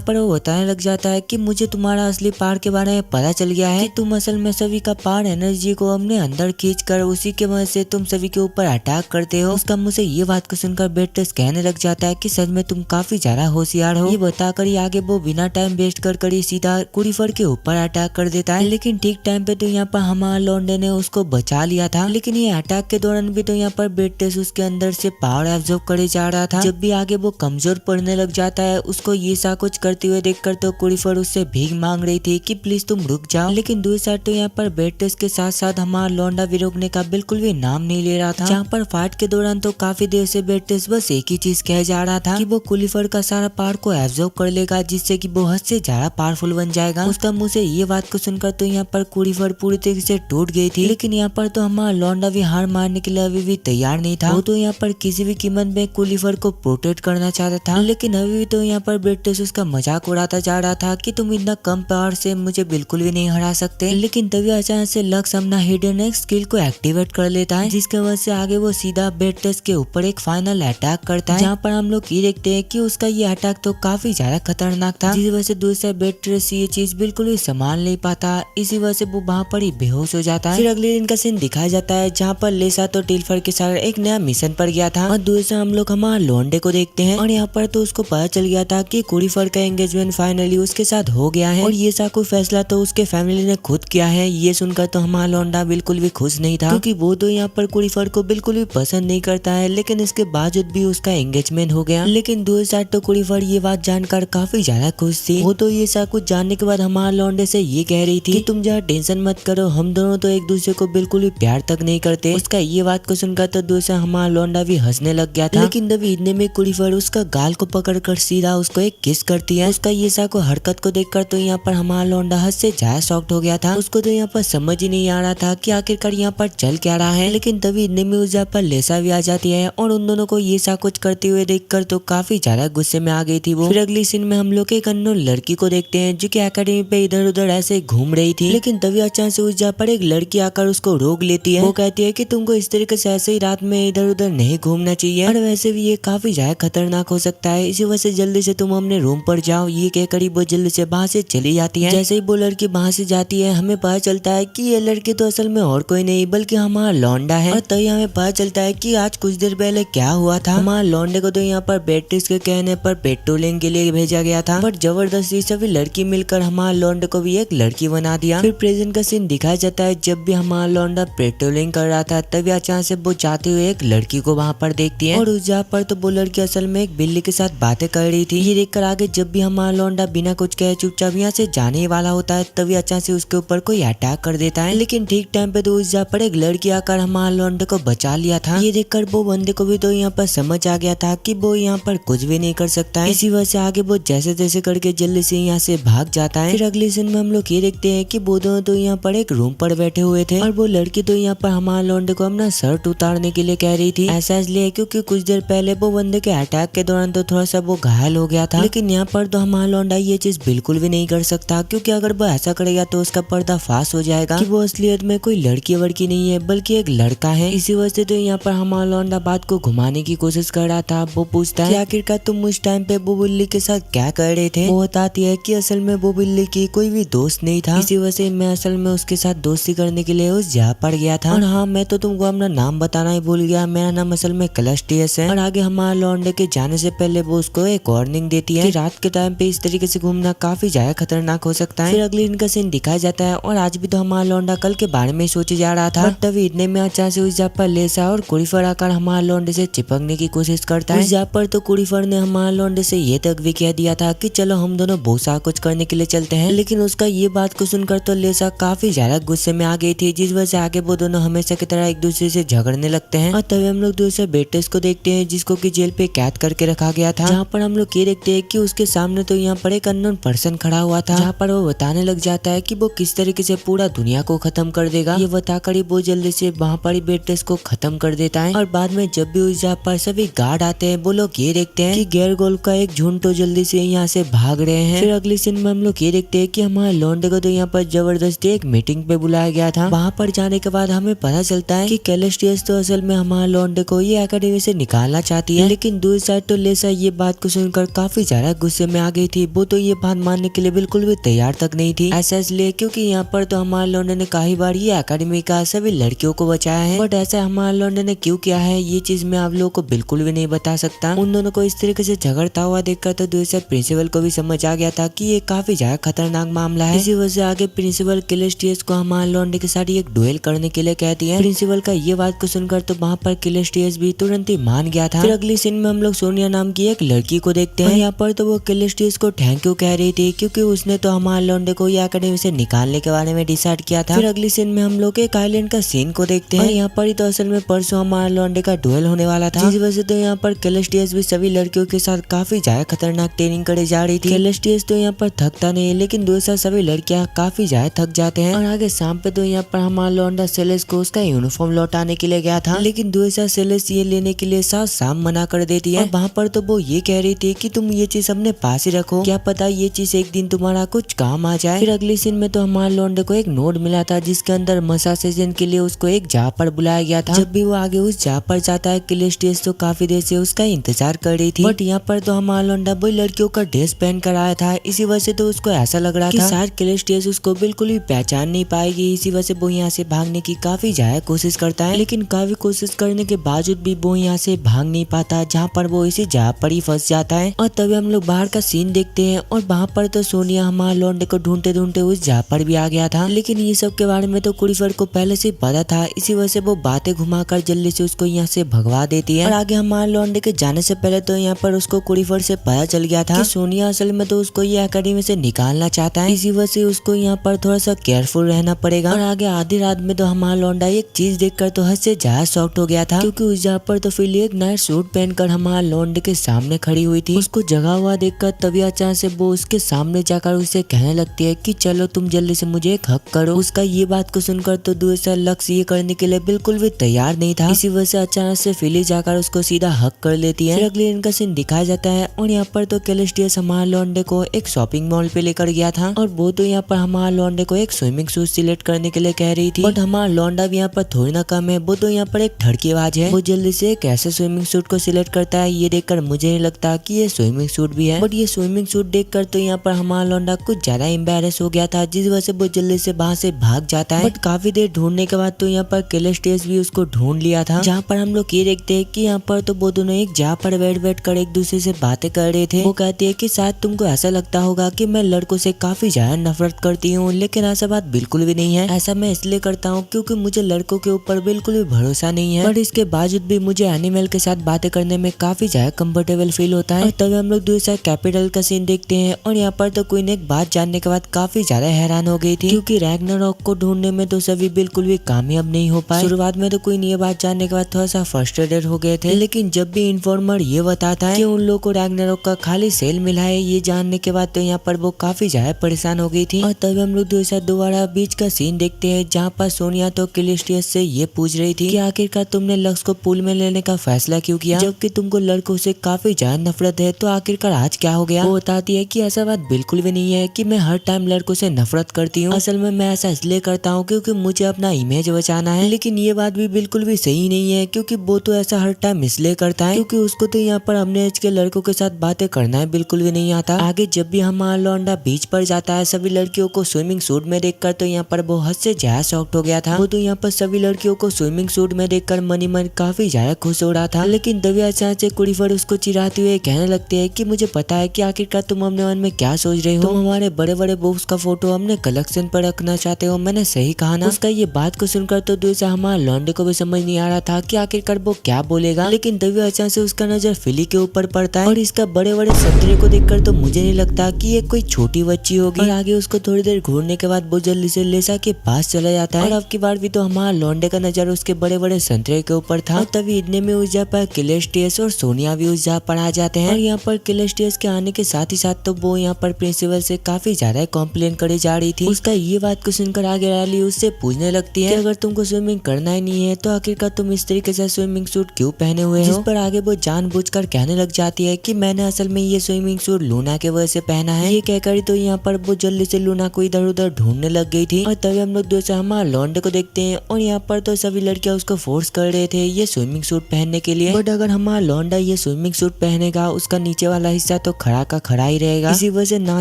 पर वो बताने लग जाता है कि मुझे तुम्हारा असली पावर के बारे में पता चल गया है कि तुम असल में सभी का पावर एनर्जी को अपने अंदर खींच कर उसी के मदद से तुम सभी के ऊपर अटैक करते हो। उसका मुझसे ये बात को सुनकर बेट्रेस कहने लग जाता है कि सच में तुम काफी ज्यादा होशियार हो। ये बताकर ही आगे वो बिना टाइम वेस्ट कर ही सीधा कुरीफर के ऊपर अटैक कर देता है। लेकिन ठीक टाइम पे तो यहाँ पर हमारा लौंडे ने उसको बचा लिया था। लेकिन ये अटैक के दौरान भी तो यहाँ पर बेट्रेस उसके अंदर से पावर एब्जॉर्ब करे जा रहा था। जब भी आगे वो कमजोर जोर पड़ने लग जाता है। उसको ये सा कुछ करते हुए देखकर तो कुड़ीफर उससे भीख मांग रही थी कि प्लीज तुम रुक जाओ, लेकिन दूसरी साइड तो यहाँ पर बेड टेस्ट के साथ साथ हमारा लौंडा भी रुकने का बिल्कुल भी नाम नहीं ले रहा था। जहाँ पर फाइट के दौरान तो काफी देर से बेड टेस्ट बस एक ही चीज कह जा रहा था कि वो कुलीफर का सारा पावर को एब्जॉर्ब कर लेगा, जिससे कि वो हद से ज्यादा पावरफुल बन जाएगा। उसका मुंह से ये बात को सुनकर तो यहाँ पर कुलीफर पूरी तरीके से टूट गई थी। लेकिन यहाँ पर तो हमारा लौंडा भी हार मारने के लिए अभी भी तैयार नहीं था। वो तो यहाँ पर किसी भी कीमत में कुलीफर को प्रोटेक्ट करना चाहता था, लेकिन अभी भी तो यहाँ पर बेड टेस्ट उसका मजाक उड़ाता जा रहा था कि तुम इतना कम पावर से मुझे बिल्कुल भी नहीं हरा सकते। लेकिन तभी अचानक से लक्स अपना हिडन स्किल को एक्टिवेट कर लेता है, जिसके वजह से आगे वो सीधा बेड टेस्ट के ऊपर एक फाइनल अटैक करता है। जहाँ पर हम लोग ये देखते हैं कि उसका ये अटैक तो काफी ज्यादा खतरनाक था, जिस वजह से दूसरा बेड टेस्ट ये चीज बिल्कुल भी संभाल नहीं पाता। इसी वजह से वो वहाँ पर ही बेहोश हो जाता है। फिर अगले दिन का सीन दिखाया जाता है जहाँ पर लेसा तो टिल्फर के साथ एक नया मिशन पर गया था और दूसरा हम लोग हमारा लौंडे को देखते हैं और यहाँ पर तो उसको पता चल गया था कि कुड़ीफर का एंगेजमेंट फाइनली उसके साथ हो गया है और ये सा कोई फैसला तो उसके फैमिली ने खुद किया है। ये सुनकर तो हमारा लौंडा बिल्कुल भी खुश नहीं था, क्योंकि वो तो यहाँ पर कुड़ीफर को बिल्कुल भी पसंद नहीं करता है, लेकिन इसके बावजूद भी उसका एंगेजमेंट हो गया। लेकिन दूसरी साइड तो कुड़ीफर ये बात जानकर काफी ज्यादा खुश थी। वो तो ये सब कुछ जानने के बाद हमारा लौंडे से ये कह रही थी कि तुम जरा टेंशन मत करो, हम दोनों तो एक दूसरे को बिल्कुल भी प्यार तक नहीं करते। उसका ये बात को सुनकर तो दूसरा हमारा लौंडा भी हंसने लग गया था। लेकिन तभी इतने में कुड़ीफर उसका गाल को पकड़कर सीधा उसको एक किस करती है। उसका ये सा को हरकत को देखकर तो यहाँ पर हमारा लौंडा हद से ज्यादा शॉक्ड हो गया था। उसको तो यहाँ पर समझ ही नहीं आ रहा था कि आखिरकार यहाँ पर चल क्या रहा है। लेकिन तभी इतने में उस जगह पर लेसा भी आ जाती है और उन दोनों को ये सा कुछ करते हुए देखकर तो काफी ज्यादा गुस्से में आ गई थी वो। फिर अगली सीन में हम लोग एक अननोन लड़की को देखते हैं जो कि एकेडमी पे इधर उधर ऐसे घूम रही थी। लेकिन तभी अचानक से उस जगह पर एक लड़की आकर उसको रोक लेती है। वो कहती है कि तुमको इस तरीके से ऐसे ही रात में इधर उधर नहीं घूमना चाहिए और वैसे भी ये काफी ज्यादा खतरनाक हो सकता है, इसी वजह से जल्दी से तुम अपने रूम पर जाओ। ये कहकर वो जल्दी से वहाँ से चली जाती है। जैसे ही वो लड़की वहाँ से जाती है हमें पता चलता है कि ये लड़की तो असल में और कोई नहीं बल्कि हमारा लौंडा है। और तभी हमें पता चलता है कि आज कुछ देर पहले क्या हुआ था। हमारा लौंडे को तो यहाँ पर बेटिस के कहने पर पेट्रोलिंग के लिए भेजा गया था, बट जबरदस्ती सभी लड़की मिलकर हमारा लौंडे को भी एक लड़की बना दिया। फिर प्रेजेंट का सीन दिखाया जाता है जब भी हमारा लौंडा पेट्रोलिंग कर रहा था तभी अचानक से वो जाते हुए एक लड़की को वहाँ पर देखती है और उस जगह पर तो वो लड़की असल में एक बिल्ली के साथ बातें कर रही थी। ये देखकर आगे जब भी हमारा लौंडा बिना कुछ कहे चुपचाप यहाँ से जाने ही वाला होता है तभी अचानक से उसके ऊपर कोई अटैक कर देता है। लेकिन ठीक टाइम पे तो उस जगह पर एक लड़की आकर हमारा लौंडे को बचा लिया था। ये देखकर वो बंदे को भी तो यहाँ पर समझ आ गया था कि वो यहाँ पर कुछ भी नहीं कर सकता है। इसी वजह से आगे वो जैसे तैसे करके जल्दी से यहाँ से भाग जाता है। फिर अगले सीन में हम लोग ये देखते हैं कि वो दोनों तो यहाँ पर एक रूम पर बैठे हुए थे और वो लड़की तो यहाँ पर हमारा लौंडे को अपना शर्ट उतारने के लिए कह रही थी। ऐसा इसलिए क्योंकि कुछ देर पहले वो बंदे के अटैक के दौरान तो थोड़ा सा वो घायल हो गया था। लेकिन यहाँ पर तो हमारा लौंडा ये चीज बिल्कुल भी नहीं कर सकता, क्योंकि अगर वो ऐसा करेगा तो उसका पर्दा फाश हो जाएगा कि वो असलियत में कोई लड़की वड़की नहीं है बल्कि एक लड़का है। इसी वजह से तो यहाँ पर हमारा लौंडा बात को घुमाने की कोशिश कर रहा था। वो पूछता है कि आखिरकार तुम उस टाइम पे वो बिल्ली के साथ क्या कर रहे थे। वो बताती है कि असल में वो बिल्ली की कोई भी दोस्त नहीं था, इसी वजह से मैं असल में उसके साथ दोस्ती करने के लिए उस जगह पर गया था। और हाँ, मैं तो तुमको अपना नाम बताना ही भूल गया, मेरा नाम असल में क्लस्टियस है। और आगे हमारा लौंडे के जाने से पहले वो उसको एक वार्निंग देती है कि रात के टाइम पे इस तरीके से घूमना काफी ज्यादा खतरनाक हो सकता है। फिर अगले दिन का सीन दिखाया जाता है और आज भी तो हमारा लौंडा कल के बारे में सोचे जा रहा था, बट तभी इतने में अचानक से उस जगह पर लेसा और कुड़ीफर आकर हमारा लौंडे से चिपकने की कोशिश करता है। उस जगह पर तो कुड़ीफर ने हमारा लौंडे से ये तक भी कह दिया था कि चलो हम दोनों बहुत सा कुछ करने के लिए चलते हैं। लेकिन उसका ये बात को सुनकर तो लेसा काफी ज्यादा गुस्से में आ गई थी, जिस वजह से आगे वो दोनों हमेशा की तरह एक दूसरे से झगड़ने लगते हैं। और तभी हम लोग दूसरे बेटेस को देखते हैं जिसको कि जेल पे कैद करके रखा गया था, जहाँ पर हम लोग ये देखते हैं कि उसके सामने तो यहाँ पर एक अननोन पर्सन खड़ा हुआ था, जहाँ पर वो बताने लग जाता है कि वो किस तरीके से पूरा दुनिया को खत्म कर देगा। ये बताकर ही वो जल्दी से वहाँ पर ही बेटेस को खत्म कर देता है। और बाद में जब भी उस जगह पर सभी गार्ड आते हैं वो लोग ये देखते हैं कि गैर गोल का एक झुंड तो जल्दी से यहाँ से भाग रहे हैं। फिर अगले सीन में हम लोग ये देखते हैं कि हमारे लौंडे को तो यहाँ पर जबरदस्ती एक मीटिंग पे बुलाया गया था। वहाँ पर जाने के बाद हमें पता चलता है कि कैलेस्टियस तो असल में हमारे लौंडे को ये एकेडमी से निकालना चाहती है। लेकिन दूसरी साइड तो लेसा ये बात को सुनकर काफी ज्यादा गुस्से में आ गई थी। वो तो ये बात मानने के लिए बिल्कुल भी तैयार तक नहीं थी। ऐसा इसलिए क्योंकि यहाँ पर तो हमारे लौंडे ने कई बार ये एकेडमी का सभी लड़कियों को बचाया है, बट ऐसा हमारे लौंडे ने क्यों किया है ये चीज मैं आप लोगों को बिल्कुल भी नहीं बता सकता। उन दोनों को इस तरीके से झगड़ता हुआ देखकर तो दूसरे प्रिंसिपल को भी समझ आ गया था कि ये काफी ज्यादा खतरनाक मामला है। इसी वजह से आगे प्रिंसिपल कैलेस्टियस को हमारे लौंडे के साथ एक डुएल करने के लिए कहती है। प्रिंसिपल का ये बात को सुनकर तो वहाँ पर कैलेस्टियस भी तुरंत ही मान गया था। फिर अगली सीन में हम लोग सोनिया नाम नाम की एक लड़की को देखते हैं। यहाँ पर तो वो कैलेस्टियस को थैंक यू कह रही थी क्योंकि उसने तो हमारे लौंडे को ये एकेडमी से निकालने के बारे में डिसाइड किया था। फिर अगली सीन में हम लोग एक आइलैंड का सीन को देखते हैं। यहाँ पर ही तो असल में परसों हमारे लौंडे का डुएल होने वाला था, जिस वजह से तो यहाँ पर कैलेस्टियस भी सभी लड़कियों के साथ काफी ज्यादा खतरनाक ट्रेनिंग करे जा रही थी। कैलेस्टियस तो यहाँ पर थकता नहीं है, लेकिन दूसरा सभी लड़कियां काफी ज्यादा थक जाते हैं। और आगे शाम पे तो यहाँ पर हमारा लौंडा सेलेस को उसका यूनिफॉर्म लौटाने के लिए गया था, लेकिन दूसरा सेलेस ये लेने के लिए साफ साफ मना कर देती है। और वहाँ पर तो वो ये कह रही थी कि तुम ये चीज अपने पास ही रखो, क्या पता ये चीज एक दिन तुम्हारा कुछ काम आ जाए। फिर अगली सीन में तो हमारे लौंडे को एक नोट मिला था जिसके अंदर मसाज सेशन के लिए उसको एक जहाँ पर बुलाया गया था। जब भी वो आगे उस जहाँ पर जाता है, कैलेस्टियस तो काफी देर से उसका इंतजार कर रही थी। बट यहाँ पर तो हमारा लौंडा वही लड़कियों का ड्रेस पहन कर आया था, इसी वजह से तो उसको ऐसा लग रहा था शायद कैलेस्टियस उसको बिल्कुल भी पहचान नहीं पाएगी। इसी वजह से वो यहाँ से भागने की काफी ज्यादा कोशिश करता है, लेकिन काफी कोशिश करने के बावजूद भी वो यहाँ से भाग नहीं पाता, जहाँ पर वो इसी जहाँ पर ही फंस जाता है। और तभी हम लोग बाहर का सीन देखते हैं और वहाँ पर तो सोनिया हमारे लौंडे को ढूंढते ढूंढते उस जहाँ पर भी आ गया था, लेकिन ये सब के बारे में तो कुरीफर को पहले से पता था। इसी वजह से वो बातें घुमाकर जल्दी से उसको यहाँ से भगवा देती है। और आगे हमारे लौंडे के जाने से पहले तो यहाँ पर उसको कुरीफर से पता चल गया था कि सोनिया असल में तो उसको ये एकेडमी से निकालना चाहता है, इसी वजह से उसको यहाँ पर थोड़ा सा केयरफुल रहना पड़ेगा। और आगे आधी रात में तो हमारा लौंडा एक चीज देखकर तो हद से ज्यादा शॉक्ड हो गया था, क्योंकि उस जहाँ पर तो फिर एक नाइट सूट पहनकर हमारा लौंडे के सामने खड़ी हुई थी। उसको जगा हुआ देखकर तभी अचानक से वो उसके सामने जाकर उसे कहने लगती है कि चलो तुम जल्दी से मुझे एक हक करो। उसका ये बात को सुनकर तो दूसरा लक्ष्य ये करने के लिए बिल्कुल भी तैयार नहीं था, इसी वजह से अचानक से फिली जाकर उसको सीधा हक कर लेती है। फिर अगले दिन का सीन दिखाया जाता है और यहाँ पर तो कैलेस्टियस हमारे लौंडे को एक शॉपिंग मॉल पे लेकर गया था और वो तो यहाँ पर हमारे लौंडे को एक स्विमिंग सूट सिलेक्ट करने के लिए कह रही थी। बट हमारा लौंडा भी यहाँ पर थोड़ी ना कम है, वो तो यहाँ पर एक ठड़कीबाज है। वो जल्दी से एक ऐसे स्विमिंग सूट को सिलेक्ट करता है, ये देखकर मुझे नहीं लगता कि ये स्विमिंग सूट भी है। बट ये स्विमिंग सूट देखकर तो यहाँ पर हमारा लौंडा कुछ ज्यादा एम्बेरस हो गया था, जिस वजह से वो जल्दी से वहाँ से भाग जाता है। बट काफी देर ढूंढने के बाद तो यहाँ पर कैलेस्टियस भी उसको ढूंढ लिया था, जहाँ पर हम लोग ये देखते हैं कि यहाँ पर तो वो दोनों एक जहाँ पर बैठ कर एक दूसरे से बातें कर रहे थे। वो कहती है कि शायद तुमको ऐसा लगता होगा कि मैं लड़कों से काफी ज्यादा नफरत करती हूँ, लेकिन ऐसा बात बिल्कुल भी नहीं है। ऐसा मैं इसलिए करता हूँ क्योंकि मुझे लड़कों के ऊपर बिल्कुल भी भरोसा नहीं है, बट इसके बावजूद भी मुझे एनिमल के साथ बातें करने में काफी ज्यादा कंफर्टेबल फील होता है। और तभी हम लोग दूसरा कैपिटल का सीन देखते हैं और यहाँ पर तो क्वीन एक बात जानने के बाद काफी ज्यादा हैरान हो गई थी, क्योंकि रैग्नारॉक को ढूंढने में तो सभी बिल्कुल भी कामयाब नहीं हो पाए। शुरुआत में तो क्वीन ये बात जानने के बाद थोड़ा सा फ्रस्ट्रेटेड हो गए थे, लेकिन जब भी इन्फॉर्मर ये बताता है कि उन लोगों को रैग्नारॉक का खाली सेल मिला है, ये जानने के बाद तो यहाँ पर वो काफी ज्यादा परेशान हो गई थी। और तभी हम लोग दोबारा बीच का सीन देखते हैं, जहाँ पर सोनिया तो कैलेस्टियस से ये पूछ रही थी कि आखिरकार तुमने लक्स को पूल में लेने का फैसला क्यों किया, जबकि तुमको लड़कों से काफी ज्यादा नफरत है, तो आखिरकार आज क्या हो गया। वो बताती है कि ऐसा बात बिल्कुल भी नहीं है कि मैं हर टाइम लड़कों से नफरत करती हूँ, असल में मैं ऐसा इसलिए करता हूँ क्योंकि मुझे अपना इमेज बचाना है। लेकिन ये बात भी बिल्कुल भी सही नहीं है, क्योंकि वो तो ऐसा हर टाइम इसलिए करता है क्योंकि उसको तो यहाँ पर अपने एज के लड़कों के साथ बातें करना है बिल्कुल भी नहीं आता। आगे जब भी हमारा लौंडा बीच पर जाता है सभी लड़कियों को स्विमिंग सूट में देखकर तो यहाँ पर वो हद से ज्यादा शॉक्ड हो गया था। वो तो यहाँ पर सभी लड़कियों को स्विमिंग सूट में देखकर मनी मन काफी ज्यादा खुश हो रहा था, लेकिन तभी अचानक से कुरीफर उसको चिढ़ाते हुए कहने लगते हैं कि मुझे पता है कि आखिरकार तुम अपने मन में क्या सोच रहे हो, तुम हमारे बड़े बड़े बॉक्स का फोटो अपने कलेक्शन पर रखना चाहते हो, मैंने सही कहा ना। उसका ये बात को सुनकर तो दूसरा हमारा लौंडे को भी समझ नहीं आ रहा था कि आखिरकार वो क्या बोलेगा, लेकिन तभी अचानक से उसका नजर फिली के ऊपर पड़ता है और इसका बड़े बड़े संतरे को देखकर तो मुझे नहीं लगता कि ये कोई छोटी बच्ची होगी। और आगे उसको थोड़ी देर घूरने के बाद वो जल्दी से लेसा के पास चला जाता है और अब की बार भी तो हमारा लौंडे का नजर उसके बड़े बड़े संतरे के ऊपर था। और तभी इतने में उस जगह पर कैलेस्टियस और सोनिया भी उस जगह पर आ जाते हैं और यहाँ पर कैलेस्टियस के आने के साथ ही साथ तो वो यहाँ पर प्रिंसिपल से काफी ज्यादा कॉम्प्लेन करे जा रही थी। उसका ये बात को सुनकर आगे रैली उससे पूछने लगती है कि अगर तुमको स्विमिंग करना ही नहीं है तो आखिरकार तुम इस तरीके से स्विमिंग सूट क्यों पहने हुए हो, जिस पर आगे वो जानबूझकर कहने लग जाती है कि मैंने असल में ये स्विमिंग सूट लूना के वजह से पहना है। ये कहकर तो यहाँ पर वो जल्दी से लूना को इधर उधर ढूंढने लग गई थी। और तभी हम लोग दूसरा हमारा लौंडे को देखते हैं और यहाँ पर तो सभी लड़कियां उसको फोर्स कर रहे थे ये स्विमिंग सूट पहनने के लिए, बट अगर हमारा लौंडा ये स्विमिंग सूट पहनेगा उसका नीचे वाला हिस्सा तो खड़ा का खड़ा ही रहेगा। इसी वजह से ना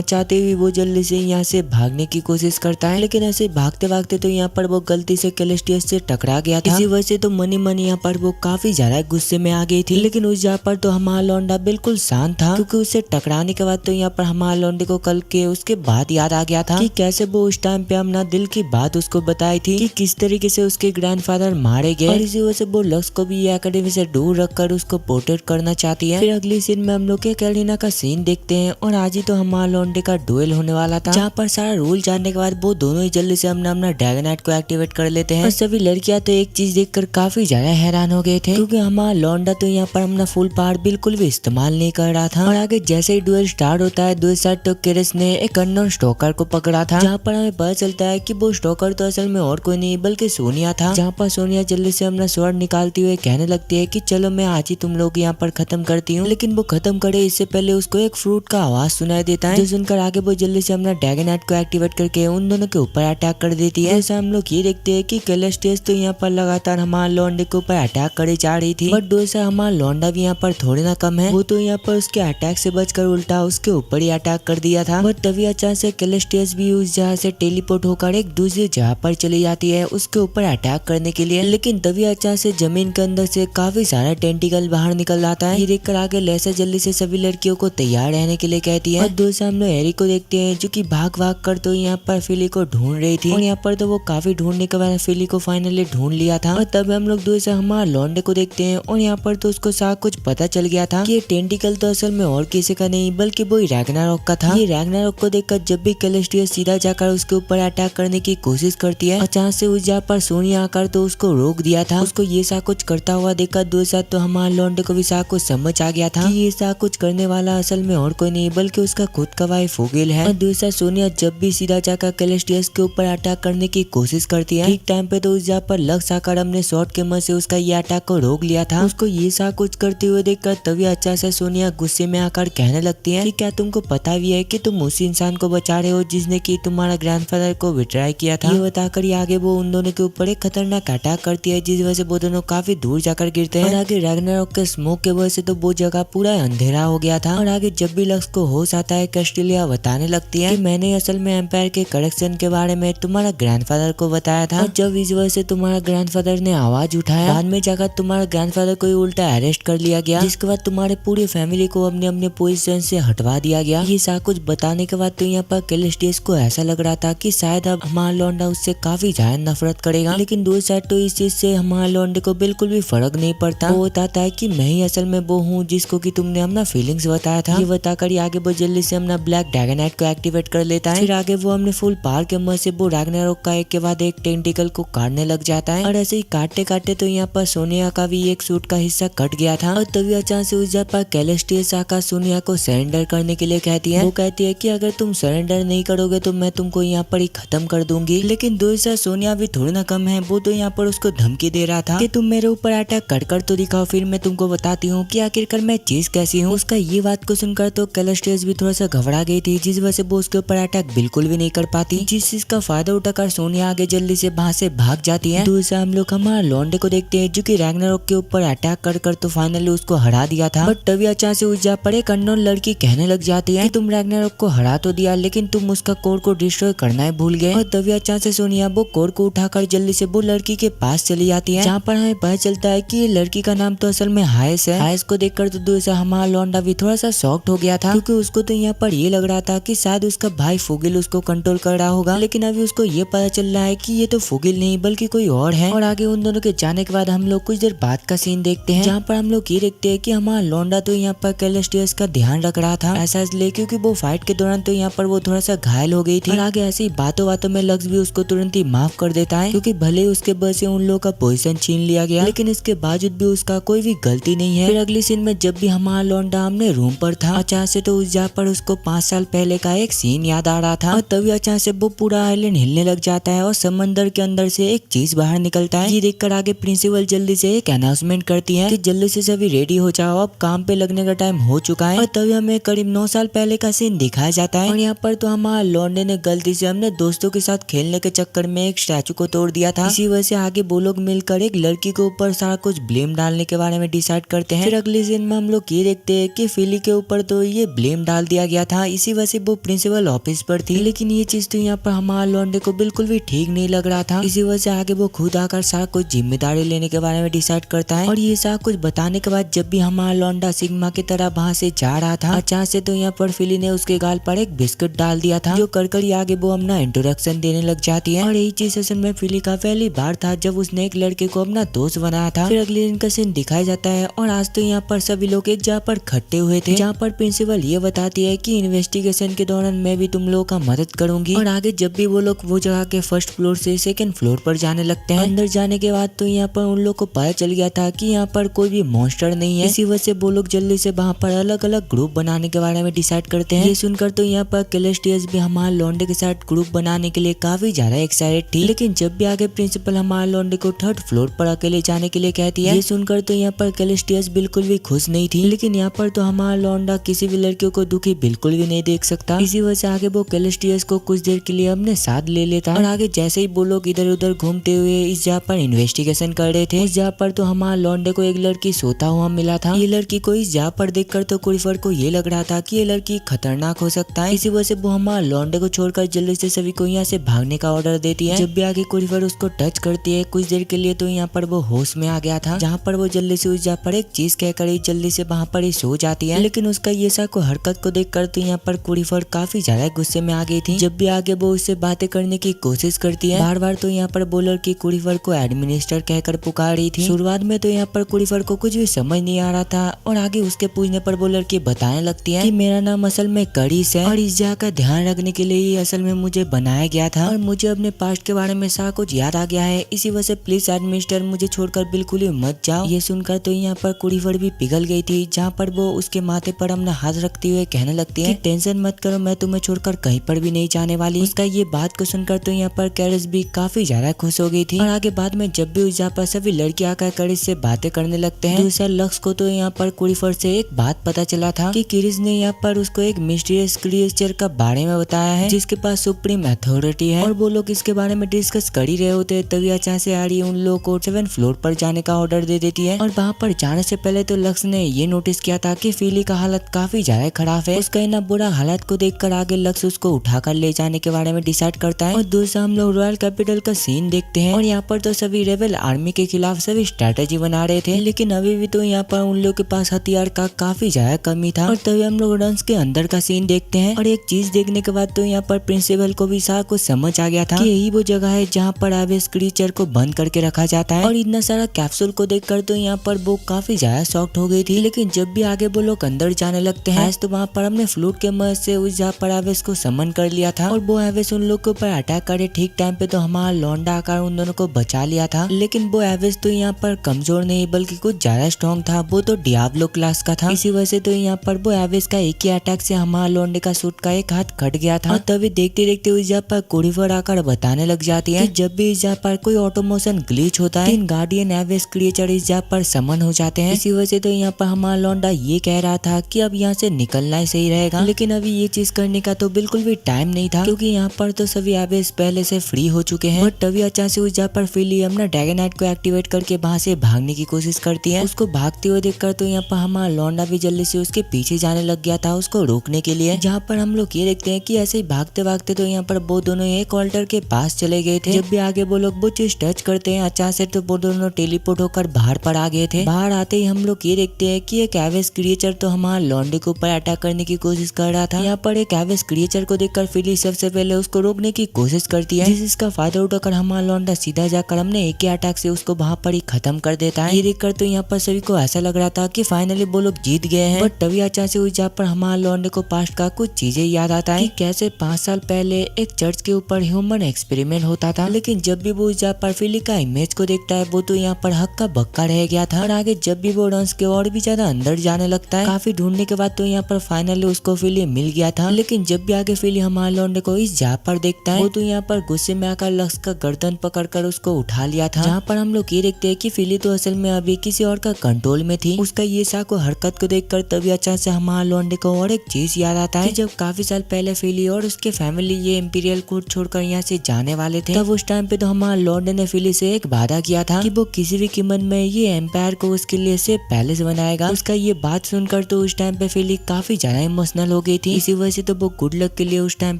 चाहते हुए वो जल्दी से यहाँ से भागने की कोशिश करता है, लेकिन ऐसे भागते भागते तो यहाँ पर वो गलती से कैलेस्टियस से टकरा गया था। इसी वजह से तो मनी यहाँ पर वो काफी ज्यादा गुस्से में आ गई थी, लेकिन उस जगह पर तो हमारा लौंडा बिल्कुल शांत था, क्योंकि उससे टकराने के बाद तो यहाँ पर हमारा लौंडे को कल के उसके बाद याद आ गया था कि कैसे वो उस टाइम पे अपना दिल की बात उसको बताई थी कि किस तरीके से उसके ग्रैंडफादर मारे गए, और इसी वजह से वो लक्ष्य को भी ये एकेडमी से दूर रखकर उसको प्रोटेक्ट करना चाहता जाती है। फिर अगली सीन में हम लोग कैटरीना का सीन देखते हैं और आज ही तो हमारा लॉन्डे का डुएल होने वाला था, जहाँ पर सारा रूल जानने के बाद वो दोनों ही जल्दी से अपना ड्रैगनाइट को एक्टिवेट कर लेते हैं। और सभी लड़कियां तो एक चीज देखकर काफी ज्यादा हैरान हो गए थे, क्योंकि हमारा लॉन्डा तो यहाँ पर अपना फुल पावर बिल्कुल भी इस्तेमाल नहीं कर रहा था। और आगे जैसे ही डुएल स्टार्ट होता है दूसरी साइड तो क्रिस ने एक अननोन स्टॉकर को पकड़ा था, जहाँ पर हमें पता चलता है कि वो स्टॉकर तो असल में और कोई नहीं बल्कि सोनिया था। जहाँ पर सोनिया जल्दी से अपना स्वord निकालती हुए कहने लगती है कि चलो मैं आज ही तुम लोग यहाँ पर खत्म करती हूँ, लेकिन वो खत्म करे इससे पहले उसको एक फ्रूट का आवाज सुनाई देता है, जो सुनकर आगे वो जल्दी से अपना ड्रैगनाइट को एक्टिवेट करके उन दोनों के ऊपर अटैक कर देती है। जैसे हम लोग ये देखते हैं कि कैलेस्टियस तो यहाँ पर लगातार हमारा लॉन्डे के ऊपर अटैक करे जा रही थी, बट दूसरा हमारा लॉन्डा भी यहाँ पर थोड़े ना कम है, वो तो यहाँ पर उसके अटैक से बचकर उल्टा उसके ऊपर ही अटैक कर दिया था। बट तभी अचानक से कैलेस्टियस भी उस जगह से टेलीपोर्ट होकर एक दूसरी जगह पर चली जाती है उसके ऊपर अटैक करने के लिए, लेकिन तभी अचानक से जमीन के अंदर से काफी सारा टेंटिकल बाहर निकल आता है। ये देखकर आगे लेसा जल्दी से सभी लड़कियों को तैयार रहने के लिए कहती है। और दूसरा हम लोग हैरी को देखते हैं जो कि भाग भाग कर तो यहाँ पर फिली को ढूंढ रही थी, और यहाँ पर तो वो काफी ढूंढने के बाद फिली को फाइनली ढूंढ लिया था। और तब हम लोग दूसरा हमारा लॉन्डे को देखते हैं और यहाँ पर तो उसको सारा कुछ पता चल गया था कि ये टेंटिकल तो असल में और किसी का नहीं बल्कि वो रैग्नारॉक का था। ये रैग्नारॉक को देखकर जब भी कैलेस्टियस सीधा जाकर उसके ऊपर अटैक करने की कोशिश करती है, अचानक से उस जगह पर सोनिया आकर तो उसको रोक दिया था। उसको ये सा कुछ करता हुआ देखकर दूसरा तो हमारा लॉन्डे को भी सा कुछ समझ आ गया था कि ये सा कुछ करने वाला असल में और कोई नहीं बल्कि उसका खुद का भाई फोगिल है। और दूसरा सोनिया जब भी सीधा जाकर कैलेस्टियस के ऊपर अटैक करने की कोशिश करती है, ठीक टाइम पे तो उस जगह पर लक्स आकर हमने शॉर्ट के मदद से उसका ये अटैक को रोक लिया था। उसको ये सा कुछ करते हुए देखकर तभी अच्छा से सोनिया गुस्से में आकर कहने लगती है कि क्या तुमको पता भी है कि तुम उसी इंसान को बचा रहे हो जिसने कि तुम्हारा ग्रैंडफादर को बिट्राई किया था। ये बताकर आगे वो उन दोनों के ऊपर एक खतरनाक अटैक करती है, जिस वजह से वो दोनों काफी दूर जाकर गिरते हैं। और आगे रैग्नारॉक के स्मोक के वजह से तो वो जगह पूरा अंधेरा हो गया था। और आगे जब भी लक्स को होश आता है कैस्टिलिया बताने लगती है कि मैंने असल में एम्पायर के करेक्शन के बारे में तुम्हारा ग्रैंडफादर को बताया था, और जब इस वजह से तुम्हारा ग्रैंडफादर ने आवाज उठाया, बाद में जाकर तुम्हारा ग्रैंडफादर को उल्टा अरेस्ट कर लिया गया, जिसके बाद तुम्हारे पूरी फैमिली को अपने अपने पोजीशन से हटवा दिया गया। ये सब कुछ बताने के बाद तो यहाँ पर कैलेस्टियस को ऐसा लग रहा था कि शायद अब हमारा लॉन्डा उससे काफी ज्यादा नफरत करेगा, लेकिन दूसरी साइड तो इस चीज से हमारा लॉन्डे को बिल्कुल भी फर्क नहीं पड़ता। वो बताता है कि मैं ही असल में वो हूँ जिसको कि तुमने अपना फीलिंग्स बताया था। ये बताकर आगे वो जल्दी से अपना ब्लैक ड्रैगनाइट को एक्टिवेट कर लेता है। फिर आगे वो हमने फुल पावर के मदद से वो रैग्नारॉक का एक के बाद एक टेंटिकल को काटने लग जाता है, और ऐसे ही काटते काटते तो यहाँ पर सोनिया का भी एक सूट का हिस्सा कट गया था। और तभी अचानक से उस जगह पर कैलेस्टियस आकर सोनिया को सरेंडर करने के लिए कहती है। वो कहती है कि अगर तुम सरेंडर नहीं करोगे तो मैं तुमको यहाँ पर ही खत्म कर दूंगी, लेकिन दूसरा सोनिया भी थोड़ी ना कम है, वो तो यहाँ पर उसको धमकी दे रहा था कि तुम मेरे ऊपर अटैक कर तो दिखाओ, फिर मैं तुमको बताती हूँ कि आखिरकार मैं चीज कैसी हूँ। उसका ये बात को सुनकर तो कैलेस्टियस भी थोड़ा सा घबरा गई थी, जिस वजह से वो उसके ऊपर अटैक बिल्कुल भी नहीं कर पाती, जिस चीज का फायदा उठाकर सोनिया आगे जल्दी से वहाँ से भाग जाती है। दूसरा हम लोग हमारा लॉन्डे को देखते हैं जो कि रैग्नारॉक के ऊपर अटैक कर तो फाइनली उसको हरा दिया था। बट तभी अचानक से उस जगह पर एक अननोन लड़की कहने लग जाती है कि तुम रैग्नारॉक को हरा तो दिया, लेकिन तुम उसका कोर को डिस्ट्रॉय करना ही भूल गए। और तभी अचानक से सोनिया वो कोर को उठाकर जल्दी से वो लड़की के पास चली जाती है, जहाँ पर हमें पता चलता है कि ये लड़की का नाम तो असल में हाइस है। हाइस को देखकर तो दूसरा हमारा लॉन्डा भी थोड़ा सा शॉक्ड हो गया था, क्योंकि उसको तो यहाँ पर ये लग रहा था कि शायद उसका भाई फुगिल उसको कंट्रोल कर रहा होगा, लेकिन अभी उसको ये पता चल रहा है कि ये तो फुगिल नहीं बल्कि कोई और है। और आगे उन दोनों के जाने के बाद हम लोग कुछ देर बाद का सीन देखते हैं, जहाँ पर हम लोग ये देखते हैं कि हमारा लॉन्डा तो यहाँ पर कैलेस्टियस का ध्यान रख रहा था, ऐसा इसलिए क्योंकि वो फाइट के दौरान तो यहाँ पर वो थोड़ा सा घायल हो गई थी। और आगे ऐसी बातों बातों में लक्स भी उसको तुरंत ही माफ कर देता है, क्योंकि भले ही उसके वजह से उन लोगों का पोजीशन छीन लिया गया, लेकिन इसके बावजूद भी उसका कोई भी गलती नहीं है। फिर अगली सीन में जब भी हमारा लॉन्डा हमने रूम पर था, अचानक से तो उस जगह पर उसको 5 साल पहले का एक सीन याद आ रहा था, और तभी अचानक से वो पूरा आइलैंड हिलने लग जाता है और समंदर के अंदर से एक चीज बाहर निकलता है। ये देखकर आगे प्रिंसिपल जल्दी से एक अनाउंसमेंट करती है कि जल्दी से सभी रेडी हो जाओ, अब काम पे लगने का टाइम हो चुका है। और तभी हमें करीब 9 साल पहले का सीन दिखाया जाता है, और यहाँ पर तो हमारा लॉन्डे ने गलती से हमने दोस्तों के साथ खेलने के चक्कर में एक स्टैचू को तोड़ दिया था। इसी वजह से आगे वो लोग मिलकर एक लड़की के ऊपर सारा कुछ ब्लेम डालने के बारे में डिसाइड करते हैं। फिर अगले सीन में हम लोग ये देखते हैं कि फिली के ऊपर तो ये ब्लेम डाल दिया गया था, इसी वजह से वो प्रिंसिपल ऑफिस पर थी, लेकिन ये चीज तो यहाँ पर हमारा लॉन्डे को बिल्कुल भी ठीक नहीं लग रहा था। इसी वजह से आगे वो खुद आकर सारा कुछ जिम्मेदारी लेने के बारे में डिसाइड करता है। और ये सारा कुछ बताने के बाद जब भी हमारा लॉन्डा सिग्मा की तरह वहाँ से जा रहा था, अचानक से तो यहाँ पर फिली ने उसके गाल पर एक बिस्किट डाल दिया था, जो कर आगे वो अपना इंट्रोडक्शन देने लग जाती है। और यही चीज असल में फिली का पहली बार था जब उसने एक लड़के को अपना दोस्त बनाया था। फिर अगले दिन का सीन दिखाया जाता है, और आज तो यहाँ यहाँ पर सभी लोग एक जगह पर इकट्ठे हुए थे, जहाँ पर प्रिंसिपल ये बताती है कि इन्वेस्टिगेशन के दौरान मैं भी तुम लोगों का मदद करूंगी। और आगे जब भी वो लोग वो जगह के फर्स्ट फ्लोर से सेकंड फ्लोर पर जाने लगते हैं, अंदर जाने के बाद तो यहाँ पर उन लोग को पता चल गया था कि यहाँ पर कोई भी मॉन्स्टर नहीं है। इसी वजह से वो लोग जल्दी से वहाँ पर अलग अलग ग्रुप बनाने के बारे में डिसाइड करते हैं। ये सुनकर तो यहाँ पर कैलेस्टियस भी हमारे लौंडे के साथ ग्रुप बनाने के लिए काफी ज्यादा एक्साइटेड थी। लेकिन जब भी आगे प्रिंसिपल हमारे लौंडे को थर्ड फ्लोर पर अकेले जाने के लिए कहती है, ये सुनकर तो यहाँ पर कैलेस्टियस बिल्कुल भी खुश नहीं थी। लेकिन यहाँ पर तो हमारा लौंडा किसी भी लड़कियों को दुखी बिल्कुल भी नहीं देख सकता। इसी वजह से आगे वो कैलेस्टियस को कुछ देर के लिए अपने साथ ले लेता। और आगे जैसे ही वो लोग इधर उधर घूमते हुए इस जगह पर इन्वेस्टिगेशन कर रहे थे, इस जगह पर तो हमारा लौंडे को एक लड़की सोता हुआ मिला था। ये लड़की को इस जगह पर देखकर तो कुरिफर को ये लग रहा था कि ये लड़की खतरनाक हो सकता है। इसी वजह से वो हमारा लौंडे को छोड़कर जल्दी से सभी को यहाँ से भागने का ऑर्डर देती है। जब भी आगे कुरिफर उसको टच करती है कुछ देर के लिए तो यहाँ पर वो होश में आ गया था, जहाँ पर वो जल्दी से उस जगह पर एक चीज कहकर जल्दी से वहाँ पर ही सो जाती है। लेकिन उसका ये सा को हरकत को देखकर तो यहाँ पर कुरिफर काफी ज्यादा गुस्से में आ गई थी। जब भी आगे वो उससे बातें करने की कोशिश करती है, बार बार तो यहाँ पर वो लड़की कुरिफर को एडमिनिस्टर कहकर पुकार रही थी। शुरुआत में तो यहाँ पर कुरिफर को कुछ भी समझ नहीं आ रहा था और आगे उसके पूछने पर वो लड़की बताने लगती है कि मेरा नाम असल में करिस है और इस जगह का ध्यान रखने के लिए ही असल में मुझे बनाया गया था और मुझे अपने पास्ट के बारे में सारा कुछ याद आ गया है। इसी वजह से प्लीज एडमिनिस्टर मुझे छोड़कर बिल्कुल ही मत जाओ। ये सुनकर तो यहाँ पर कुरिफर भी पिघल गई थी, जहाँ पर वो उसके माथे पर अपना हाथ रखते हुए कहने लगती है कि टेंशन मत करो, मैं तुम्हें छोड़कर कहीं पर भी नहीं जाने वाली। उसका ये बात को सुनकर तो यहाँ पर कैरिस भी काफी ज्यादा खुश हो गई थी। और आगे बाद में जब भी उस जगह पर सभी लड़के आकर कैरिस से बातें करने लगते हैं, दूसरा लक्ष्य को तो यहाँ पर कुरिफर से एक बात पता चला था कि कैरिस ने यहाँ पर उसको एक मिस्टीरियस क्रिएचर का बारे में बताया है जिसके पास सुप्रीम अथॉरिटी है। और वो लोग इसके बारे में डिस्कस कर ही रहे होते हैं, तभी अचानक से आरी उन लोगों को 7th फ्लोर पर जाने का ऑर्डर दे देती है। और वहाँ पर जाने से पहले तो लक्ष्य ने ये नोटिस किया था कि फिली का हालत काफी ज्यादा खराब है। उसका इतना बुरा हालत को देखकर आगे लक्ष्य उसको उठाकर ले जाने के बारे में डिसाइड करता है। और दूसरा हम लोग रॉयल कैपिटल का सीन देखते हैं और यहाँ पर तो सभी रेबल आर्मी के खिलाफ सभी स्ट्रेटेजी बना रहे थे, लेकिन अभी भी तो यहाँ पर उन लोगों के पास हथियार का काफी ज्यादा कमी था। और तभी हम लोग रंस के अंदर का सीन देखते हैं और एक चीज देखने के बाद तो यहाँ पर प्रिंसिपल को भी सारा कुछ समझ आ गया था कि यही वो जगह है जहाँ पर एवेस क्रीचर को बंद करके रखा जाता है। और इतना सारा कैप्सूल को देखकर तो यहाँ पर वो काफी ज्यादा शॉक्ड हो गई थी। लेकिन जब भी आगे वो लोग अंदर जाने लगते हैं तो वहाँ पर हमने फ्लूट के मदद से उस जहाँ पर एवेस को समन कर लिया था और वो एवेस उन लोग के ऊपर अटैक करे ठीक टाइम पे तो हमारा लौंडा आकर उन दोनों को बचा लिया था। लेकिन वो एवेस तो यहाँ पर कमजोर नहीं बल्कि कुछ ज्यादा स्ट्रॉन्ग था, वो तो डियाब्लो क्लास का था। इसी वजह से तो यहाँ पर वो एवेस का एक ही अटैक से हमारा लौंडे का सूट का एक हाथ कट गया था। तभी देखते देखते उस जगह पर कुरिफर आकर बताने लग जाती है कि जब भी इस जगह पर कोई ऑटोमोशन ग्लिच होता है इन गार्डियन एवेस क्रिएचर इस जगह पर समन हो जाते हैं। इसी वजह से तो यहाँ पर हमारा लौंडा ये कह रहा था कि अब यहाँ से निकलना ही सही रहेगा, लेकिन अभी ये चीज करने का तो बिल्कुल भी टाइम नहीं था क्योंकि यहाँ पर तो सभी एवेस पहले से फ्री हो चुके हैं। बट तभी अचानक से उस जगह पर फिली अपना ड्रैगनाइट को एक्टिवेट करके वहाँ से भागने की कोशिश करती है। उसको भागते हुए देखकर तो यहाँ पर हमारा लौंडा भी जल्दी से उसके पीछे जाने लग गया था उसको रोकने के लिए, जहाँ पर हम लोग ये देखते हैं कि ऐसे ही भागते भागते तो यहाँ पर वो दोनों एक ऑल्टर के पास चले गए थे। जब भी आगे वो लोग वो चीज टच करते हैं अचानक से तो वो दोनों टेलीपोर्ट होकर बाहर पर आ गए थे। बाहर आते ही हम लोग ये देखते हैं कि एक एवेस क्रिएचर तो हमारा लौंडे के ऊपर अटैक करने की कोशिश कर रहा था। यहाँ पर एक एवेस क्रिएचर को देखकर फिली सबसे पहले उसको रोकने की कोशिश करती है, जिसका फायदा उठाकर हमारा लौंडा सीधा जाकर हमने एक ही अटैक से उसको वहाँ पर ही खत्म कर देता है। ये देखकर तो यहाँ पर सभी को ऐसा लग रहा था कि फाइनली वो लोग जीत गए हैं। बट तभी अचानक से उस जगह पर हमारा लौंडे को पास्ट का कुछ चीजें याद आता है कि कैसे 5 साल पहले एक चर्च के ऊपर ह्यूमन एक्सपेरिमेंट होता था। लेकिन जब भी वो उस जगह पर फिली का इमेज को देखता है वो तो यहाँ पर हक्का बक्का रह गया था। और आगे जब भी वो रंस के और भी ज्यादा अंदर जाने लगता है, काफी ढूंढने के बाद तो यहाँ पर फाइनली उसको फिली मिल गया था। लेकिन जब भी आगे फिली हमारा लौंडे को इस जगह पर देखता है वो तो यहाँ पर गुस्से में आकर लक्ष्य का गर्दन पकड़कर उसको उठा लिया था, जहाँ पर हम लोग ये देखते हैं कि फिली तो असल में अभी किसी और का कंट्रोल में थी। उसका ये सा को हरकत को देखकर तभी अचानक से हमारा लौंडे को और एक चीज याद आता है कि जब काफी साल पहले फिली और उसके फैमिली ये इंपीरियल कोर्ट छोड़कर यहाँ से जाने वाले थे, तब उस टाइम पे तो हमारा लॉर्ड ने फिली से एक वादा किया था कि वो किसी भी कीमत में ये एम्पायर को उसके लिए से पैलेस बनाएगा। उसका ये बात सुनकर तो उस टाइम पे फिली काफी ज्यादा इमोशनल हो गई थी। इसी वजह से तो वो गुड लक के लिए उस टाइम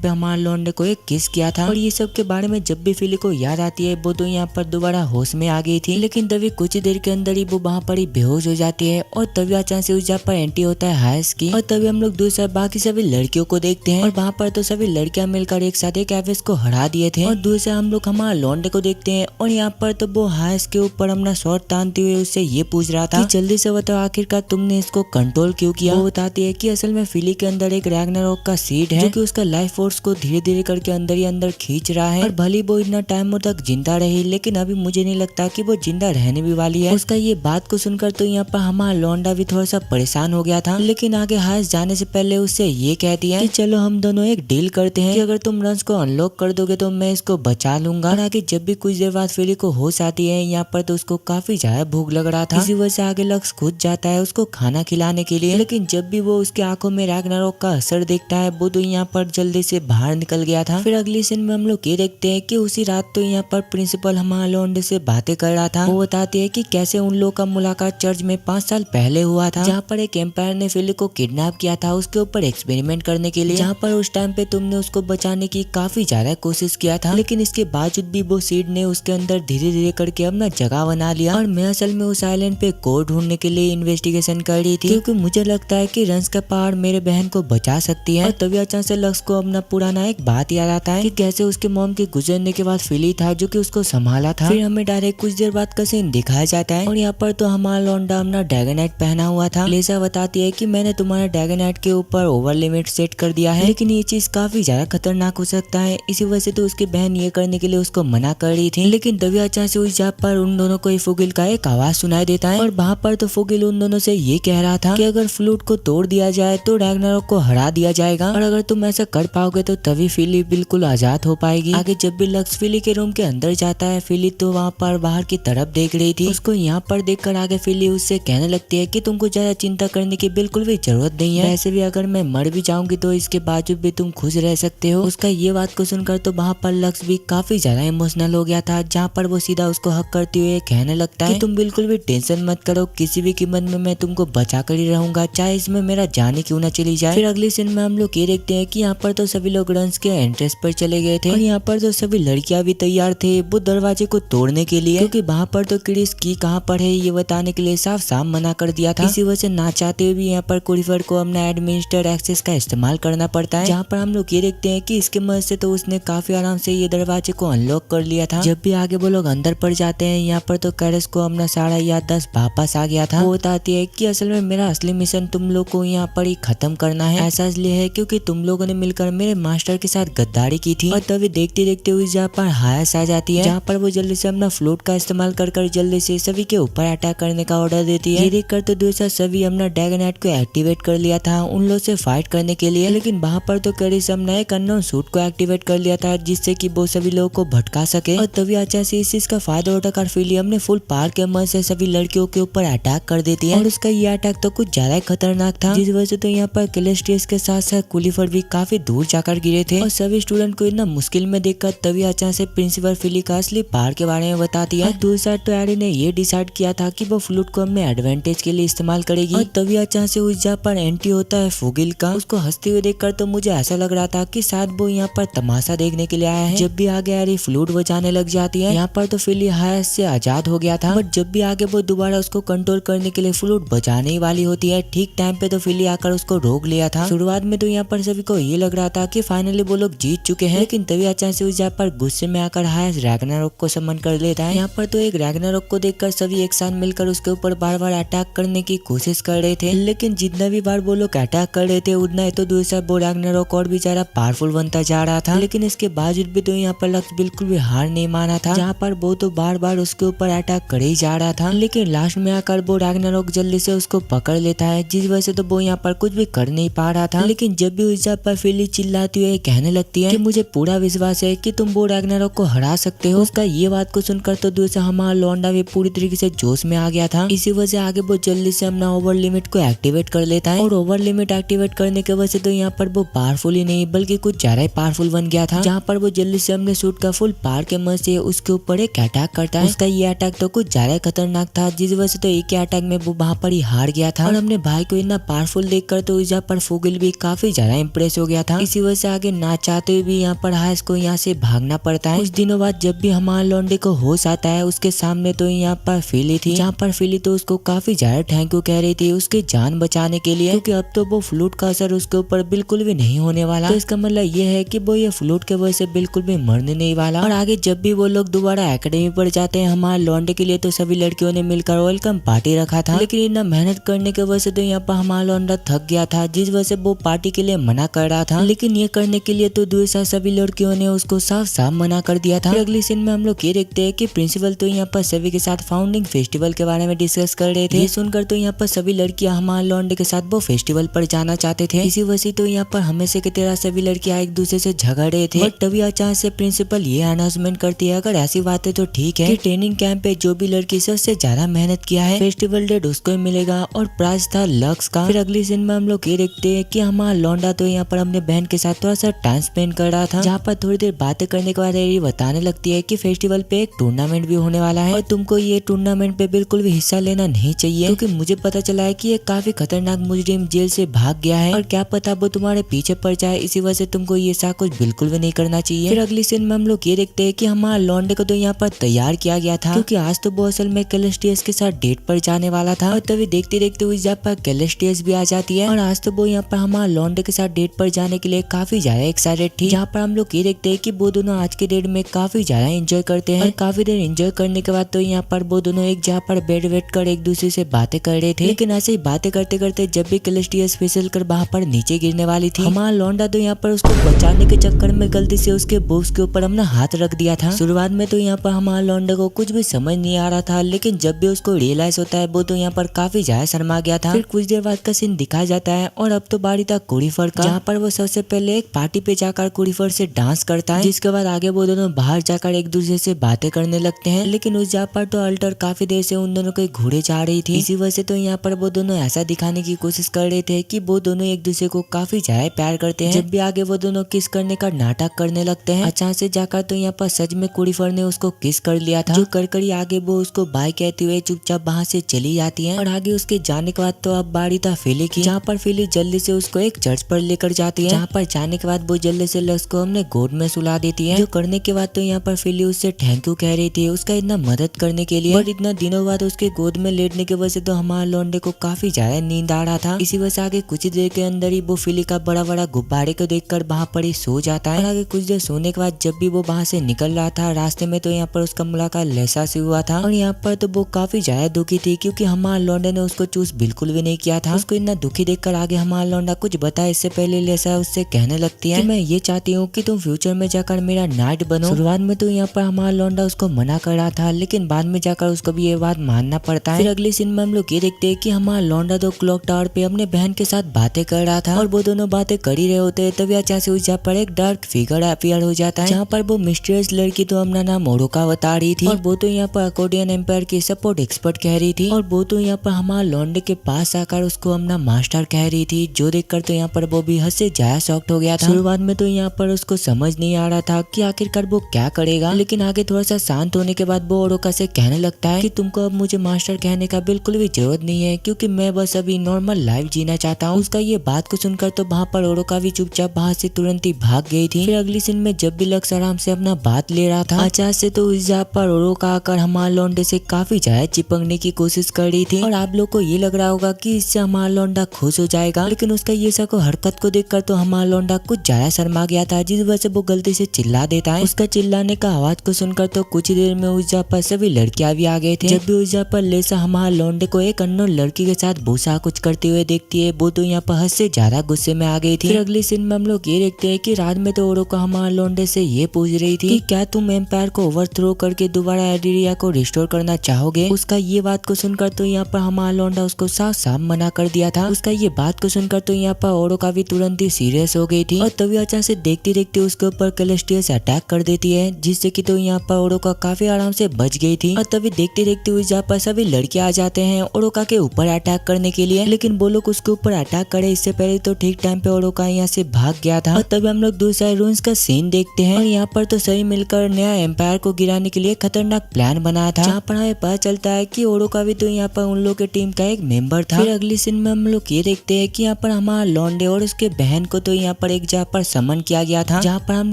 पे हमारा लॉर्ड को एक किस किया था। और ये सब के बारे में जब भी फिली को याद आती है वो तो यहाँ पर दोबारा होश में आ गई थी। लेकिन तभी कुछ देर के अंदर ही वो वहाँ पर ही बेहोश हो जाती है और तभी अचानक से उस जगह पर एंट्री होता है हाइस की। और तभी हम लोग दूसरा बाकी सभी लड़कियों को देखते हैं और वहाँ पर तो सभी लड़कियां मिलकर एक साथ एक एवेस को हरा दिए थे। और दूसरा हम लोग हमारा लॉन्डे को देखते हैं और यहाँ पर तो वो हाइस के ऊपर अपना शॉर्ट तानते हुए उससे ये पूछ रहा था कि जल्दी से बताओ आखिरकार तुमने इसको कंट्रोल क्यों किया। वो बताती है कि असल में फिली के अंदर एक रैग्नारोक का सीड है जो कि उसका लाइफ फोर्स को धीरे धीरे करके अंदर ही अंदर खींच रहा है और भले वो इतना टाइम तक जिंदा रही लेकिन अभी मुझे नहीं लगता कि वो जिंदा रहने भी वाली है। उसका ये बात को सुनकर तो यहाँ पर हमारा लौंडा भी थोड़ा सा परेशान हो गया था, लेकिन आगे हायस जाने से पहले उससे ये कहती है कि चलो हम दोनों एक डील करते हैं कि अगर तुम रंस को अनलॉक कर दोगे तो मैं इसको बचा लूंगा। और आगे जब भी कुछ देर बाद फिली को होश आती है यहाँ पर तो उसको काफी ज्यादा भूख लग रहा था, इसी वजह से आगे लक्स खुद जाता है उसको खाना खिलाने के लिए। लेकिन जब भी वो उसके आंखों में रैग्नारोक का असर देखता है वो तो यहाँ पर जल्दी से बाहर निकल गया था। फिर अगली सीन में हम लोग ये देखते हैं कि उसी रात तो यहाँ पर प्रिंसिपल हमारे लौंडे से बातें कर रहा था। वो बताती है कि कैसे उन लोगों का मुलाकात चर्च में 5 साल पहले हुआ था, जहाँ पर एक एम्पायर ने फिली को किडनैप किया था उसके ऊपर एक्सपेरिमेंट करने के लिए, जहाँ पर उस टाइम पे तुमने उसको बचाने की काफी ज्यादा कोशिश किया था, लेकिन इसके बावजूद भी वो सीड ने उसके अंदर धीरे धीरे करके अपना जगह बना लिया। और मैं असल में उस आइलैंड पे कोड ढूंढने के लिए इन्वेस्टिगेशन कर रही थी क्योंकि मुझे लगता है कि रंस का पहाड़ मेरे बहन को बचा सकती है। और तभी अचानक से लक्स को अपना पुराना एक बात याद आता है कि कैसे उसके मॉम के गुजरने के बाद फिली था जो कि उसको संभाला था। फिर हमें डायरेक्ट कुछ देर बाद का सीन दिखाया जाता है और यहाँ पर तो हमारा लौंडा अपना ड्रैगनाइट पहना हुआ था। लेसा बताती है कि मैंने तुम्हारे ड्रैगनाइट के ऊपर ओवर लिमिट सेट कर दिया है, लेकिन ये चीज काफी ज्यादा खतरनाक हो सकता है, इसी वजह से तो उसकी बहन ये करने के लिए उसको मना कर रही थी। लेकिन तभी अचानक से उस जगह पर उन दोनों को फुगिल का एक आवाज सुनाई देता है और वहाँ पर तो फुगिल उन दोनों से ये कह रहा था कि अगर फ्लूट को तोड़ दिया जाए तो रैग्नारोक को हरा दिया जाएगा और अगर तुम ऐसा कर पाओगे तो तभी फिली बिल्कुल आजाद हो पाएगी। आगे जब भी लक्स फिली के रूम के अंदर जाता है फिली तो वहाँ पर बाहर की तरफ देख रही थी। उसको यहाँ पर देखकर आगे फिली उससे कहने लगती है कि तुमको ज्यादा चिंता करने की बिल्कुल भी जरूरत नहीं है, वैसे भी अगर मैं मर भी जाऊंगी तो इसके बावजूद भी तुम खुश रह सकते हो। उसका ये बात को सुनकर तो वहाँ पर लक्स भी काफी ज्यादा इमोशनल हो गया था, जहाँ पर वो सीधा उसको हक करते हुए कहने लगता है कि तुम बिल्कुल भी टेंशन मत करो, किसी भी कीमत में मैं तुमको बचा कर ही रहूंगा, चाहे इसमें मेरा जान ही क्यों ना चली जाए। फिर अगले सीन में हम लोग ये देखते हैं कि यहाँ पर तो सभी लोग रंस के एंट्रेंस पर चले गए थे और यहाँ पर तो सभी लड़कियां भी तैयार थे वो दरवाजे को तोड़ने के लिए, क्योंकि वहाँ पर तो क्रिस की कहाँ पर है ये बताने के लिए साफ साफ मना कर दिया था। इसी वजह से ना चाहते हुए भी यहाँ पर कुरिफर को अपना एडमिनिस्टर एक्सेस का इस्तेमाल करना पड़ता है, जहाँ पर हम लोग ये देखते हैं कि इसके मदद से तो उसने काफी आराम से ये दरवाजे को अनलॉक कर लिया था। जब भी आगे वो लोग अंदर पड़ जाते हैं यहाँ पर तो कैरस को अपना सारा याददाश्त वापस आ गया था। वो बताती है कि असल में मेरा असली मिशन तुम लोग को यहाँ पर ही खत्म करना है, ऐसा इसलिए है क्योंकि तुम लोगों ने मिलकर मेरे मास्टर के साथ गद्दारी की थी। और तभी देखते देखते उस जगह पर हायस आ जाती है, जहाँ पर वो जल्दी से अपना फ्लूट का इस्तेमाल कर जल्दी से सभी के ऊपर अटैक करने का ऑर्डर देती है। ये देखकर तो दूसरा सभी अपना ड्रैगनाइट को एक्टिवेट कर लिया था उन लोग से फाइट करने के लिए, लेकिन वहाँ पर तो कैरिस अपना एक अननोन सूट को एक्टिवेट कर लिया था जिससे कि वो सभी लोगों को भटका सके। और तभी अचानक से इस चीज का फायदा उठाकर फिली अपने फुल पावर के मदद से सभी लड़कियों के ऊपर अटैक कर देती है और उसका ये अटैक तो कुछ ज्यादा खतरनाक था, जिस वजह से तो यहाँ पर कैलेस्ट्रियस के साथ साथ कुलिफर भी काफी दूर जाकर गिरे थे और सभी स्टूडेंट को इतना मुश्किल में देखकर तभी अचानक से प्रिंसिपल फिली का असली पावर के बारे में बताती है। दूसरा तो एडी ने ये डिसाइड किया था कि वो फ्लूट को अपने एडवांटेज के लिए इस्तेमाल करेगी और तभी अचानक से उस जगह पर एंट्री होता है फुगिल का। उसको हंसते हुए देखकर तो मुझे ऐसा लग रहा था कि शायद वो यहाँ पर तमाशा देखने के लिए आया है। जब भी आगे एडी फ्लूट बजाने लग जाती है यहाँ पर तो फिली हायस से आजाद हो गया था, बट जब भी आगे वो दोबारा उसको कंट्रोल करने के लिए फ्लूट बजाने ही वाली होती है ठीक टाइम पे तो फिली आकर उसको रोक लिया था। शुरुआत में तो यहाँ पर सभी को ये लग रहा था कि फाइनली वो लोग जीत चुके हैं, लेकिन तभी अचानक से उस जगह पर गुस्से में आकर हायस रैग्नारोक को समन कर लेता है। यहाँ पर तो एक रैग्नारोक को देखकर सभी एक साथ मिलकर उसके ऊपर बार बार अटैक करने की कोशिश कर रहे थे, लेकिन जितना भी बार वो लोग अटैक कर रहे थे उतना ही तो दूसरा वो रैग्नारोक और भी ज्यादा पावरफुल बनता जा रहा था। लेकिन इसके बावजूद भी तो यहाँ पर लक्स बिल्कुल भी हार नहीं माना था, जहाँ पर वो तो बार बार उसके ऊपर अटैक करे ही जा रहा था, लेकिन लास्ट में आकर वो रैग्नारोक जल्दी से उसको पकड़ लेता है, जिस वजह से तो वो यहाँ पर कुछ भी कर नहीं पा रहा था। लेकिन जब भी उस जगह पर फिली चिल्लाती हुई कहने लगती है कि मुझे पूरा विश्वास है कि तुम वो रैग्नारोक को हरा सकते हो, उसका ये बात को सुनकर तो दूसरा हमारा लौंडा भी पूरी तरीके से जोश में आ गया था। इसी वजह से आगे वो जल्दी से अपना ओवर लिमिट को एक्टिवेट कर लेता है और ओवर लिमिट एक्टिवेट करने की वजह से तो यहाँ पर वो पावरफुल ही नहीं बल्कि कुछ ज्यादा ही पावरफुल बन गया था, जहाँ पर वो जल्दी से अपने सूट का फुल पावर के मदद से उसके ऊपर एक अटैक करता है। उसका ये अटैक तो कुछ ज्यादा खतरनाक था, जिस वजह से तो एक अटैक में वो वहाँ पर ही हार गया था और अपने भाई को इतना पावरफुल देखकर तो उस जगह पर फुगिल भी काफी ज्यादा इम्प्रेस हो गया था। इसी वजह से आगे ना चाहते हुए भी यहाँ पर हायस को यहाँ से भागना पड़ता है। कुछ दिनों बाद जब भी हमारे लौंडे को होश आता है उसके सामने तो यहाँ पर फिली थी, जहाँ पर फिली तो उसको काफी ज्यादा थैंक यू कह रही थी उसकी जान बचाने के लिए, क्योंकि अब तो वो फ्लूट का असर उसके ऊपर बिल्कुल भी नहीं होने वाला। तो इसका मतलब ये है कि वो ये फ्लूट के वजह से बिल्कुल भी मरने नहीं वाला। और आगे जब भी वो लोग दोबारा एकेडमी पर जाते हैं हमारे लौंडे के लिए तो सभी लड़कियों ने मिलकर वेलकम पार्टी दे रखा था, लेकिन इतना मेहनत करने की वजह से तो यहाँ पर हमारा लौंडा थक गया था, जिस वजह से वो पार्टी के लिए मना कर रहा था। लेकिन ये करने के लिए तो दूसरा सभी लड़कियों ने उसको साफ साफ मना कर दिया था। अगली सीन में हम लोग ये देखते हैं कि प्रिंसिपल तो यहाँ पर सभी के साथ फाउंडिंग फेस्टिवल के बारे में डिस्कस कर रहे थे। ये सुनकर तो यहाँ पर सभी लड़कियां हमारे लौंडे के साथ वो फेस्टिवल पर जाना चाहते थे। इसी वजह से तो यहाँ पर हमेशा की तरह सभी लड़कियां एक दूसरे से झगड़ रहे थे। बट तभी अचानक से प्रिंसिपल ये अनाउंसमेंट करती है, अगर ऐसी बात है तो ठीक है कि ट्रेनिंग कैंप पे जो भी लड़की सबसे ज्यादा मेहनत किया है फेस्टिवल डेट उसको ही मिलेगा और प्राइज था लक्स का। फिर अगली सीन में हम लोग ये देखते हैं कि हमारा लौंडा तो यहाँ पर अपने बहन के साथ थोड़ा सा टाइम स्पेंड कर रहा था, जहाँ पर थोड़ी देर बातें करने के बाद ये बताने लगती है कि फेस्टिवल पे एक टूर्नामेंट भी होने वाला है और तुमको ये टूर्नामेंट पे बिल्कुल भी हिस्सा लेना नहीं चाहिए, क्योंकि मुझे पता चला है कि ये काफी खतरनाक मुजरिम जेल से भाग गया है और क्या पता वो तुम्हारे पीछे पड़ जाए, इसी वजह से तुमको ये सब कुछ बिल्कुल भी नहीं करना चाहिए। फिर अगली सीन में हम लोग ये देखते हैं कि हमारा लौंडे को तो यहाँ पर तैयार किया गया था, क्योंकि आज तो वो असल में कैलेस्टियस के साथ डेट पर जाने वाला था। और तभी देखते देखते उस जगह पर कैलेस्टियस भी आ जाती है और आज तो वो यहाँ पर हमारा लौंडे के साथ डेट पर जाने के लिए काफी ज्यादा एक्साइटेड थी। जहाँ पर हम लोग ये देखते हैं कि वो दोनों आज के डेट में काफी ज्यादा एंजॉय करते हैं और काफी देर एंजॉय करने के बाद तो यहाँ पर वो दोनों एक जगह पर बैठ कर एक दूसरे से बातें कर रहे थे। लेकिन ऐसे ही बातें करते करते जब भी कैलेस्टियस फिसल कर वहाँ पर नीचे गिरने वाली थी, हमारा लौंडा तो यहाँ पर उसको बचाने के चक्कर में गलती से उसके बॉक्स के ऊपर अपना हाथ रख दिया था। शुरुआत में तो यहाँ पर हमारा लौंडा को कुछ भी समझ नहीं आ रहा था, लेकिन जब भी उसको रियलाइज होता है वो तो यहाँ पर काफी ज्यादा शर्मा गया था। फिर कुछ देर बाद का सीन दिखाया जाता है और अब तो बारी था कुड़ीफर का, जहाँ पर वो सबसे पहले एक पार्टी पे जाकर कुड़ीफर से डांस करता है, जिसके बाद आगे वो दोनों बाहर जाकर एक दूसरे से बातें करने लगते हैं। लेकिन उस जगह पर तो अल्टर काफी देर से उन दोनों के घूरे जा रही थी, इसी वजह से तो यहाँ पर वो दोनों ऐसा दिखाने की कोशिश कर रहे थे कि वो दोनों एक दूसरे को काफी ज्यादा प्यार करते हैं। जब भी आगे वो दोनों किस करने का नाटक करने लगते हैं, अचानक से जाकर तो यहाँ पर सच में कुड़ीफर ने उसको किस कर लिया था, जो कर करी आगे वो उसको बाय कहते हुए चुपचाप वहाँ से चली जाती है। और आगे उसके जाने के बाद तो अब बारी था फिली की, जहाँ पर फिली जल्दी से उसको एक चर्च पर लेकर जाती है, जहाँ पर जाने के बाद वो जल्दी से लक्स को हमने गोद में सुला देती है। जो करने के बाद तो यहाँ पर फिली उससे थैंक यू कह रही थी उसका इतना मदद करने के लिए। बट इतना दिनों बाद उसके गोद में लेटने की वजह से तो हमारे लौंडे को काफी ज्यादा नींद आ रहा था। इसी वजह से आगे कुछ देर के अंदर ही वो फिली का बड़ा बड़ा गुब्बारे को देखकर वहाँ पर ही सो जाता है। और आगे कुछ देर सोने के बाद जब भी वो वहाँ से निकल रहा था, रास्ते में तो यहाँ पर उसका मुलाकात लेसा से हुआ था और यहाँ पर तो वो काफी ज्यादा दुखी थी, क्योंकि हमारे लौंडे ने उसको चूज बिल्कुल भी नहीं किया था। उसको इतना दुखी देखकर आगे हमारा लौंडा कुछ बताए इससे पहले लेसा उससे कहने लगती है कि मैं ये चाहती हूँ कि तुम फ्यूचर में जाकर मेरा नाइट बनो। शुरुआत में तो यहाँ पर हमारा लौंडा उसको मना कर रहा था, लेकिन बाद में जाकर उसको भी ये बात मानना पड़ता है। फिर अगले सीन में हम लोग ये देखते हैं कि हमारा लौंडा तो क्लॉक टावर पे अपने बहन के साथ बातें कर रहा था और वो दोनों बातें कर ही रहे होते हैं, तभी अचानक से उस जगह पर एक डार्क फिगर अपीयर हो जाता है, जहाँ पर वो मिस्टीरियस लड़की तो अपना नाम ओरोका बता रही थी और वो तो यहाँ पर अकोर्डियन एम्पायर की सपोर्ट एक्सपर्ट कह रही थी और वो तो यहाँ पर हमारा लौंडे के पास आकर उसको अपना मास्टर कह रही थी, जो देखकर तो यहाँ पर वो भी हद से ज्यादा शॉक्ड हो गया था। शुरुआत में तो यहाँ पर उसको समझ नहीं आ रहा था कि आखिरकार वो क्या करेगा, लेकिन आगे थोड़ा सा शांत होने के बाद वो ओरोका से कहने लगता है कि तुमको अब मुझे मास्टर कहने का बिल्कुल भी जरूरत नहीं है, क्योंकि मैं बस अभी नॉर्मल लाइफ जीना चाहता हूँ। उसका ये बात को सुनकर तो वहाँ पर ओरोका भी चुपचाप वहाँ से तुरंत ही भाग गई थी। फिर अगली सीन में जब भी लक्स आराम से अपना बात ले रहा था, अचानक से तो उस जगह पर ओरोका आकर हमारा लौंडे से काफी ज्यादा चिपकने की कोशिश कर रही थी और आप लोग को ये लग रहा होगा कि इससे हमारा लौंडा खुश हो जाएगा, लेकिन उसका ये सब हरकत को देखकर तो हमारा लौंडा कुछ ज्यादा शर्मा गया था, जिस वजह से वो गलती से चिल्ला देता है। उसका चिल्लाने का आवाज को सुनकर तो कुछ देर में उस जगह पर सभी लड़कियां भी आ गए थे। जब भी उस जगह पर लेसा हमारा लौंडे को एक अननोन लड़की के साथ भूसा कुछ करते हुए देखती है, वो तो यहाँ पर हद से ज्यादा गुस्से में आ गई थी। फिर अगले सीन में हम लोग ये देखते हैं कि रात में तो ओरोका हमारा लौंडे से ये पूछ रही थी कि क्या तुम एम्पायर को ओवरथ्रो करके दोबारा एडिरिया को रिस्टोर करना चाहोगे। उसका ये बात को सुनकर तो यहाँ पर हमारा लौंडा उसको साफ साफ मना कर दिया था। उसका ये बात को सुनकर तो यहाँ पर ओरोका भी तुरंत ही सीरियस हो गई थी और तभी अचानक से देखते देखते उसके ऊपर कैलेस्टियस अटैक कर देती है, जिससे कि तो यहाँ पर ओरोका काफी आराम से बच गई थी। और तभी देखते देखते उस जगह पर सभी लड़कियां आ जाते हैं ओरोका के ऊपर अटैक करने के लिए, लेकिन वो लोग उसके ऊपर अटैक करे इससे पहले तो ठीक टाइम पे ओरोका यहाँ से भाग गया था। और तभी हम लोग दूसरा रून्स का सीन देखते हैं और यहाँ पर तो सही मिलकर नया एम्पायर को गिराने के लिए खतरनाक प्लान बनाया था, जहाँ पर हमें पता चलता है कि ओरोका भी तो यहाँ पर उन लोग के टीम का एक मेंबर था। फिर अगली सीन में हम लोग ये देखते हैं कि यहाँ पर हमारा लौंडे और उसके बहन को तो यहाँ पर एक जगह पर समन किया गया था, जहाँ पर हम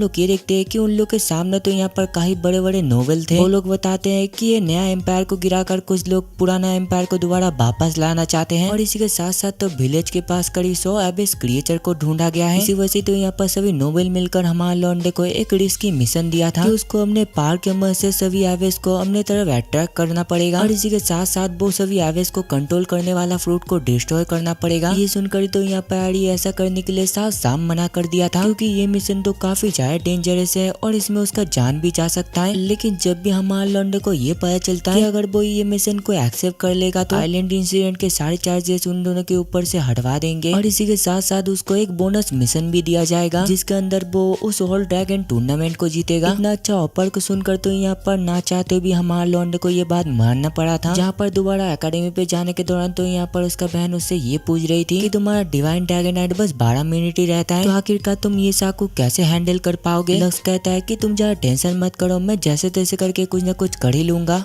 लोग ये देखते हैं कि उन लोग के सामने तो यहाँ पर काफी बड़े बड़े नोवेल थे। वो लोग बताते हैं कि ये नया एम्पायर को गिराकर कुछ लोग पुराना एम्पायर को दोबारा वापस लाना चाहते हैं और इसी के साथ साथ तो विलेज के पास करीब 100 एबिस क्रिएचर को ढूंढा गया है। इसी वजह से तो यहाँ पर सभी नोवेल मिलकर हमारे लौंडे को एक रिस्की मिशन दिया था कि उसको अपने पार्क के मदद से सभी एबिस को अपने तरफ अट्रैक्ट करना पड़ेगा और इसी के साथ साथ अब वो सभी एवेस को कंट्रोल करने वाला फ्रूट को डिस्ट्रॉय करना पड़ेगा। ये सुनकर तो यहाँ पर आरी ऐसा करने के लिए साफ साफ मना कर दिया था, क्योंकि ये मिशन तो काफी ज्यादा डेंजरस है और इसमें उसका जान भी जा सकता है। लेकिन जब भी हमारे लौंडे को ये पता चलता है कि अगर वो ये मिशन को एक्सेप्ट कर लेगा तो आइलैंड इंसिडेंट के सारे चार्जेस उन दोनों के ऊपर से हटवा देंगे और इसी के साथ साथ उसको एक बोनस मिशन भी दिया जाएगा, जिसके अंदर वो उस होल ड्रैगन टूर्नामेंट को जीतेगा। इतना अच्छा ऑफर को सुनकर तो यहाँ पर ना चाहते भी हमारे लौंडे को ये बात मानना पड़ा था। जहाँ पर दोबारा एकेडमी पे जाने के दौरान तो यहाँ पर उसका बहन उससे ये पूछ रही थी कि तुम्हारा डिवाइन ड्रैगनाइट बस 12 मिनट ही रहता है, तो आखिरकार तुम ये साकू कैसे हैंडल कर पाओगे। लक्ष्य कहता है कि तुम ज्यादा टेंशन मत करो, मैं जैसे तैसे करके कुछ न कुछ कर ही लूंगा।